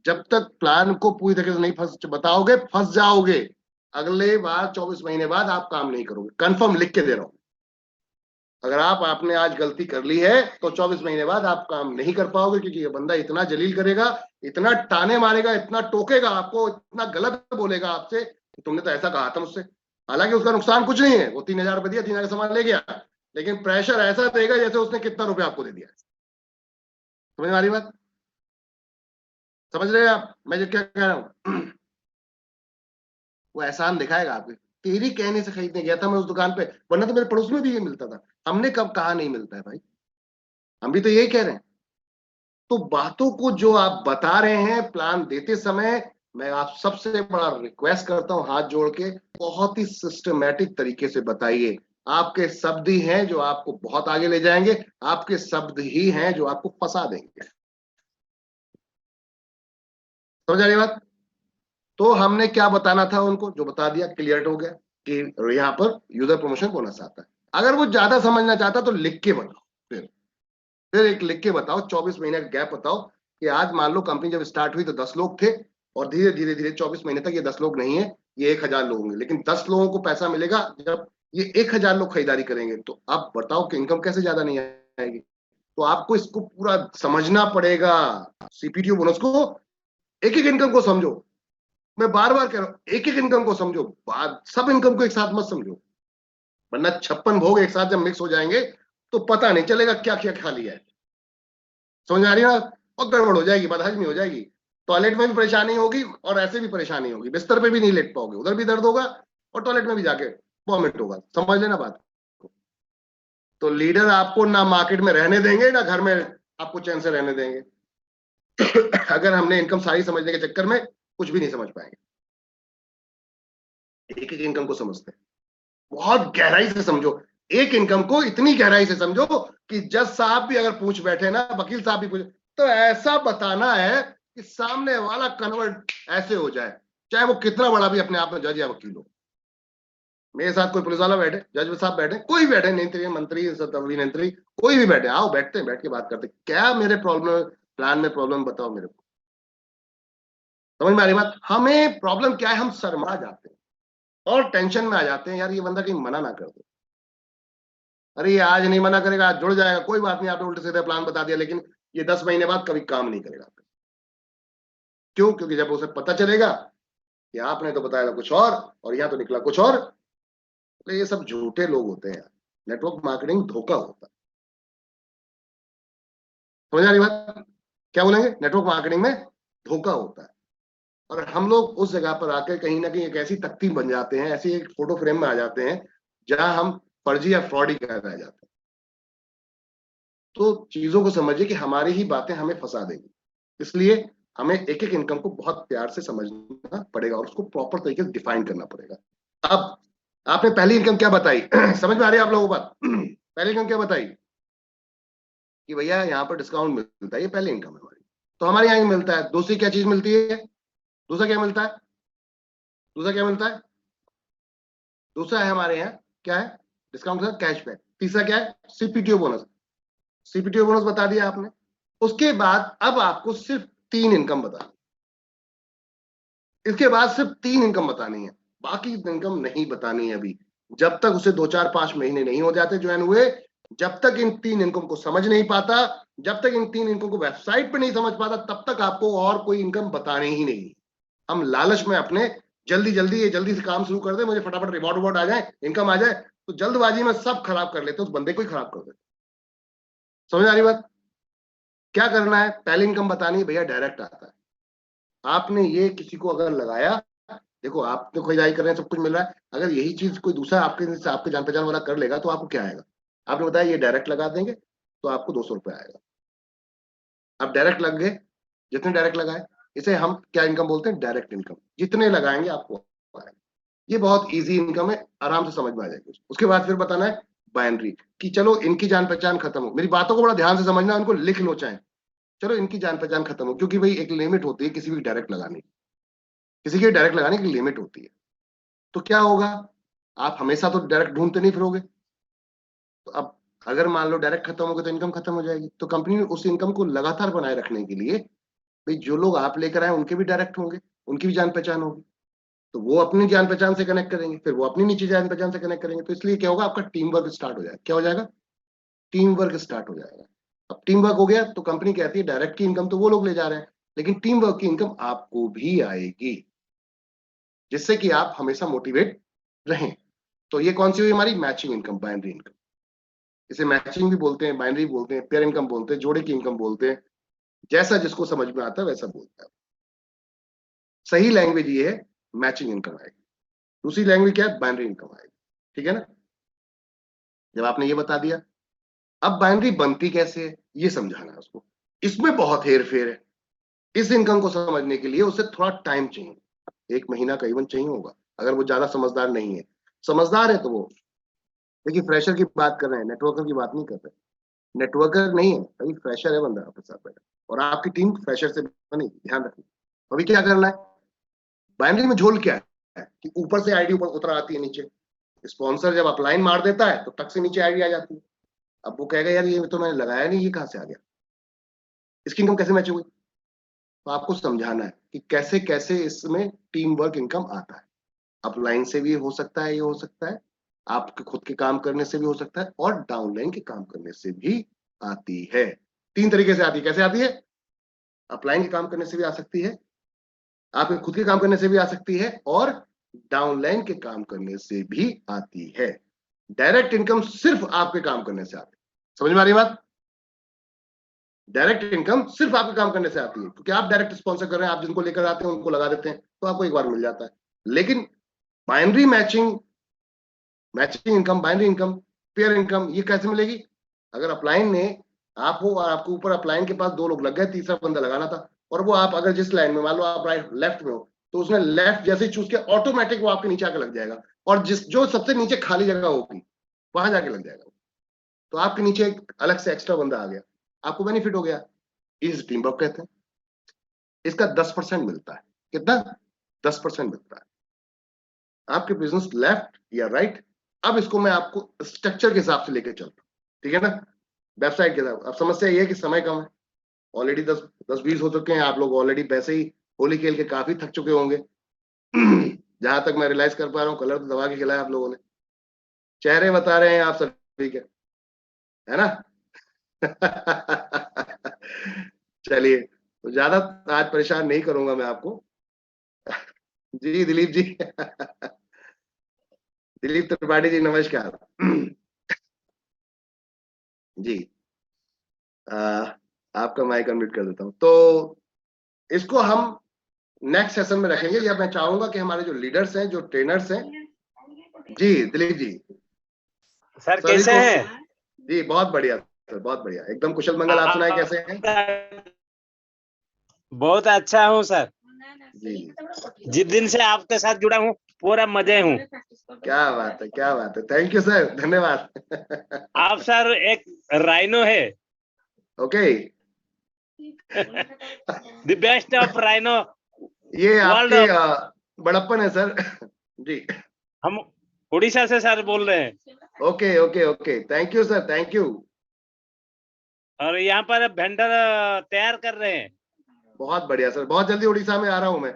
जब तक प्लान को पूरी तरीके से नहीं बताओगे, फंस जाओगे। अगले बार 24 महीने बाद आप काम नहीं करोगे, कंफर्म लिख के दे रहा हूं। अगर आपने आज गलती कर ली है तो 24 महीने बाद आप काम नहीं कर पाओगे, क्योंकि ये बंदा इतना जलील करेगा, इतना ताने मारेगा, इतना टोकेगा आपको, इतना गलत बोलेगा आपसे कि तुमने तो ऐसा कहा था मुझसे। हालांकि उसका नुकसान कुछ नहीं है, वो 3,000 रुपए दिया, 3,000 का सामान ले गया, लेकिन प्रेशर ऐसा देगा जैसे उसने कितना रुपया आपको दे दिया। समझ में आ रही बात? समझ रहे हैं आप मैं जो क्या कह रहा हूं? वो एहसान दिखाएगा आपके, तेरी कहने से खरीदने गया था मैं उस दुकान पे, वरना तो मेरे पड़ोस में भी ये मिलता था। हमने कब कहा नहीं मिलता है भाई? हम भी तो यही कह रहे हैं। तो बातों को जो आप बता रहे हैं प्लान देते समय, मैं आप सबसे बड़ा रिक्वेस्ट करता हूं हाथ जोड़ के, बहुत ही सिस्टमैटिक तरीके से बताइए। आपके शब्द ही हैं जो आपको बहुत आगे ले जाएंगे, आपके शब्द ही हैं जो आपको फंसा देंगे। समझ आ रही बात? तो हमने क्या बताना था उनको, जो बता दिया, क्लियर हो गया कि यहाँ पर यूजर प्रमोशन बोनस आता है। अगर वो ज्यादा समझना चाहता तो लिख के बताओ, फिर एक लिख के बताओ, 24 महीने का गैप बताओ कि आज मान लो कंपनी जब स्टार्ट हुई तो 10 लोग थे और धीरे धीरे धीरे 24 महीने तक ये 10 लोग नहीं है, ये 1,000 लोग होंगे, लेकिन 10 लोगों को पैसा मिलेगा जब ये 1,000 लोग खरीदारी करेंगे। तो आप बताओ कि इनकम कैसे ज्यादा नहीं आएगी? तो आपको इसको पूरा समझना पड़ेगा, सीपीटीओ बोनस को, एक एक इनकम को समझो। मैं बार बार कह रहा हूं, एक एक इनकम को समझो, सब इनकम को एक साथ मत समझो, वरना 56 भोग एक साथ जब मिक्स हो जाएंगे तो पता नहीं चलेगा क्या क्या खा लिया है। समझ आ रही है ना? और गड़बड़ हो जाएगी, बदहजमी हो जाएगी, टॉयलेट में भी परेशानी होगी और ऐसे भी परेशानी होगी, बिस्तर पे भी नहीं लेट पाओगे, उधर भी दर्द होगा और टॉयलेट में भी जाके वॉमिट होगा। समझ लेना बात। तो लीडर आपको ना मार्केट में रहने देंगे ना घर में आपको चैन से रहने देंगे। अगर हमने इनकम सारी समझने के चक्कर में कुछ भी नहीं समझ पाएंगे। एक एक इनकम को समझते हैं, बहुत गहराई से समझो, एक इनकम को इतनी गहराई से समझो कि जज साहब भी अगर पूछ बैठे ना, वकील साहब भी पूछ, तो ऐसा बताना है कि सामने वाला कन्वर्ट ऐसे हो जाए, चाहे वो कितना बड़ा भी अपने आप में जज या वकील हो। मेरे साथ कोई पुलिस वाला बैठे, जज साहब बैठे, कोई बैठे, नहीं मंत्री अभिनेत्री, कोई भी बैठे, आओ बैठते हैं, बैठ के बात करते, क्या मेरे प्रॉब्लम प्लान में प्रॉब्लम बताओ मेरे को। समझ में आ रही बात? हमें प्रॉब्लम क्या है, हम शर्मा जाते हैं और टेंशन में आ जाते हैं, यार ये बंदा कहीं मना ना कर दे। अरे ये आज नहीं मना करेगा, आज जुड़ जाएगा, कोई बात नहीं, आपने उल्टे सीधे प्लान बता दिया, लेकिन ये 10 महीने बाद कभी काम नहीं करेगा। क्यों? क्योंकि जब उसे पता चलेगा कि आपने तो बताया था कुछ और यहाँ तो निकला कुछ और। तो ये सब झूठे लोग होते हैं, नेटवर्क मार्केटिंग धोखा होता है। समझ आ रही बात? क्या बोलेंगे? नेटवर्क मार्केटिंग में धोखा होता है। और हम लोग उस जगह पर आकर कहीं ना कहीं एक ऐसी तख्ती बन जाते हैं, ऐसी एक फोटो फ्रेम में आ जाते हैं जहां हम फर्जी या फ्रॉडी कह रह जाते हैं। तो चीजों को समझिए कि हमारी ही बातें हमें फंसा देंगी, इसलिए हमें एक एक इनकम को बहुत प्यार से समझना पड़ेगा और उसको प्रॉपर तरीके से डिफाइन करना पड़ेगा। अब आपने पहली इनकम क्या बताई? समझ में आ रही है आप लोगों को बात? पहली इनकम क्या बताई कि भैया यहाँ पर डिस्काउंट मिलता है, ये पहली इनकम है हमारी। तो हमारे यहाँ मिलता है। दूसरी क्या चीज मिलती है? दूसरा क्या मिलता है? दूसरा क्या मिलता है? दूसरा है हमारे यहाँ क्या है? डिस्काउंट का कैशबैक। तीसरा क्या है? सीपीटीओ बोनस। सीपीटीओ बोनस बता दिया आपने। उसके बाद अब आपको सिर्फ 3 इनकम बतानी, इसके बाद सिर्फ 3 इनकम बतानी है, बाकी इनकम नहीं बतानी है अभी, जब तक उसे 2 4 5 महीने नहीं हो जाते ज्वाइन हुए, जब तक इन 3 इनकम को समझ नहीं पाता, जब तक इन 3 इनकम को वेबसाइट पे नहीं समझ पाता, तब तक आपको और कोई इनकम बतानी ही नहीं। हम लालच में अपने जल्दी से काम शुरू कर दे, मुझे फटाफट रिवॉर्ड आ जाए, इनकम आ जाए, तो जल्दबाजी में सब खराब कर लेते, उस बंदे को ही खराब कर देते। समझ आ रही बात? क्या करना है? पहली इनकम बतानी है भैया, डायरेक्ट आता है। आपने ये किसी को अगर लगाया, देखो आप तो खरीदारी कर रहे हैं, सब कुछ मिल रहा है, अगर यही चीज कोई दूसरा आपके जान पहचान वाला कर लेगा तो आपको क्या आएगा? आपने बताया ये डायरेक्ट लगा देंगे तो आपको 200 रुपये आएगा। अब डायरेक्ट लग गए, जितने डायरेक्ट लगाए, इसे हम क्या इनकम बोलते हैं? Direct income. जितने लगाएंगे आपको आएगा। ये बहुत इजी इनकम है, आराम से समझ में आ जाएगी। उसके बाद फिर बताना है बाइनरी, कि चलो इनकी जान पहचान खत्म हो। मेरी बातों को बड़ा ध्यान से समझना, उनको लिख लो चाहे, चलो इनकी जान पहचान खत्म हो, क्योंकि भाई एक लिमिट होती है किसी भी डायरेक्ट लगाने की, किसी के डायरेक्ट लगाने की लिमिट होती है। तो क्या होगा, आप हमेशा तो डायरेक्ट ढूंढते नहीं फिरोगे। तो अब अगर मान लो डायरेक्ट खत्म हो गए तो इनकम खत्म हो जाएगी। तो कंपनी ने उस इनकम को लगातार बनाए रखने के लिए भाई जो लोग आप लेकर आए उनके भी डायरेक्ट होंगे, उनकी भी जान पहचान होगी, तो वो अपनी जान पहचान से कनेक्ट करेंगे, फिर वो अपनी नीचे जान पहचान से कनेक्ट करेंगे। तो इसलिए क्या होगा, आपका टीम वर्क स्टार्ट हो जाएगा। क्या हो जाएगा, टीम वर्क स्टार्ट हो जाएगा। अब टीम वर्क हो गया तो कंपनी कहती है डायरेक्ट की इनकम तो वो लोग ले जा रहे हैं, लेकिन टीम वर्क की इनकम आपको भी आएगी, जिससे कि आप हमेशा मोटिवेट रहें। तो ये कौन सी हुई हमारी मैचिंग इनकम, बाइनरी इनकम। इसे मैचिंग भी बोलते हैं, बाइनरी बोलते हैं, पेयर इनकम बोलते हैं, जोड़े की इनकम बोलते हैं, जैसा जिसको समझ में आता है वैसा बोलता है। सही लैंग्वेज ये है, मैचिंग इनकम आएगी। दूसरी लैंग्वेज क्या है, बाइनरी इनकम आएगी। ठीक है ना। जब आपने ये बता दिया, अब बाइनरी बनती कैसे है ये समझाना है उसको। इसमें बहुत हेर फेर है। इस इनकम को समझने के लिए उसे थोड़ा टाइम चाहिए, 1 महीना का इवन चाहिए होगा, अगर वो ज्यादा समझदार नहीं है। समझदार है तो वो, देखिए फ्रेशर की बात कर रहे हैं, नेटवर्कर की बात नहीं कर रहे। नेटवर्कर नहीं है अभी, फ्रेशर है बंदा आपके साथ बैठा, और आपकी टीम फ्रेशर से बनेगी, ध्यान रखिए। अभी क्या करना है, बाइनरी में झोल क्या है कि ऊपर से आईडी ऊपर उतर आती है नीचे। स्पॉन्सर जब अपलाइन मार देता है तो टक से नीचे आईडी आ जाती है। अब वो कहेगा यार ये तो मैंने लगाया नहीं, ये कहां से आ गया, इसकी इनकम कैसे मैच हुई। तो आपको समझाना है कि कैसे कैसे इसमें टीम वर्क इनकम आता है। अपलाइन से भी हो सकता है, ये हो सकता है, आपके खुद के काम करने से भी हो सकता है, और डाउनलाइन के काम करने से भी आती है। 3 तरीके से आती है। कैसे आती है, अपलाइन के काम करने से भी आ सकती है, आपके खुद के काम करने से भी आ सकती है, और डाउनलाइन के काम करने से भी आती है। डायरेक्ट इनकम सिर्फ आपके काम करने से आती है। समझ में आ रही बात। डायरेक्ट इनकम सिर्फ आपके काम करने से आती है, क्योंकि आप डायरेक्ट स्पॉन्सर कर रहे हैं, आप जिनको लेकर आते हैं उनको लगा देते हैं, तो आपको एक बार मिल जाता है। लेकिन binary matching, matching income, binary income, pair income, ये कैसे मिलेगी, अगर अपलाइन ने, आप हो और आपके ऊपर अपलाइन के पास 2 लोग लग गए, तीसरा बंदा लगाना था, और वो आप अगर जिस लाइन में, मान लो आप राइट लेफ्ट में हो, तो उसने लेफ्ट जैसे चूज किया ऑटोमेटिक वो आपके नीचे आके लग जाएगा, और जिस जो सबसे नीचे खाली जगह होगी वहां जाके लग जाएगा। तो आपके नीचे एक अलग से एक्स्ट्रा बंदा आ गया, आपको बेनिफिट हो गया। इस टीम वर्क कहते हैं। इसका 10% मिलता है। कितना, 10% मिलता है आपके बिजनेस लेफ्ट या राइट। अब इसको मैं आपको स्ट्रक्चर के हिसाब से लेके चलता हूं, ठीक है ना, वेबसाइट के हिसाब। अब समस्या ये है कि समय कम है, ऑलरेडी 10-20 हो चुके हैं, आप लोग ऑलरेडी वैसे ही होली खेल के काफी थक चुके होंगे। जहां तक मैं रियलाइज कर पा रहा हूँ, कलर तो दबा के खिलाया आप लोगों ने, चेहरे बता रहे हैं आप सभी के, है ना। चलिए, तो ज्यादा आज परेशान नहीं करूंगा मैं आपको। जी दिलीप जी। दिलीप त्रिपाठी जी नमस्कार। जी, आपका माइक अनम्यूट कर देता हूं। तो इसको हम नेक्स्ट सेशन में रखेंगे, या मैं चाहूंगा कि हमारे जो लीडर्स हैं, जो ट्रेनर्स हैं, जी दिलीप जी सर कैसे हैं? जी बहुत बढ़िया सर, बहुत बढ़िया, एकदम कुशल मंगल। आप सुनाए कैसे हैं? बहुत अच्छा हूँ सर, जी जिस दिन से आपके साथ जुड़ा हूँ पूरा मजे हूँ। क्या बात है, क्या बात है, थैंक यू सर, धन्यवाद। आप सर एक राइनो है। Okay. The best of rhino. ये आपके बड़प्पन है सर। जी हम उड़ीसा से सर बोल रहे हैं। Okay okay okay, thank you sir, thank you. और यहाँ पर वेंडर तैयार कर रहे हैं। बहुत बढ़िया सर, बहुत जल्दी उड़ीसा में आ रहा हूँ मैं।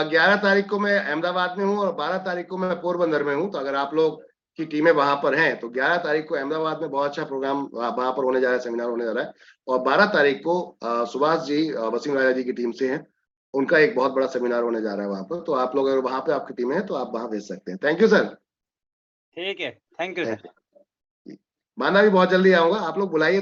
11 तारीख को मैं अहमदाबाद में हूँ और 12 तारीख को मैं पोरबंदर में हूँ। तो अगर आप लोग की टीमें वहां पर हैं तो 11 तारीख को अहमदाबाद में बहुत अच्छा प्रोग्राम वहां पर होने जा रहा है, सेमिनार होने जा रहा है। और 12 तारीख को सुभाष जी वसीम राजा जी की टीम से हैं, उनका एक बहुत बड़ा सेमिनार होने जा रहा है वहां पर। तो आप लोग अगर वहां पे आपकी टीमें हैं तो आप वहां भेज सकते हैं। Thank you sir. ठीक है, थैंक यू सर। माना भी बहुत जल्दी आऊंगा, आप लोग बुलाइए।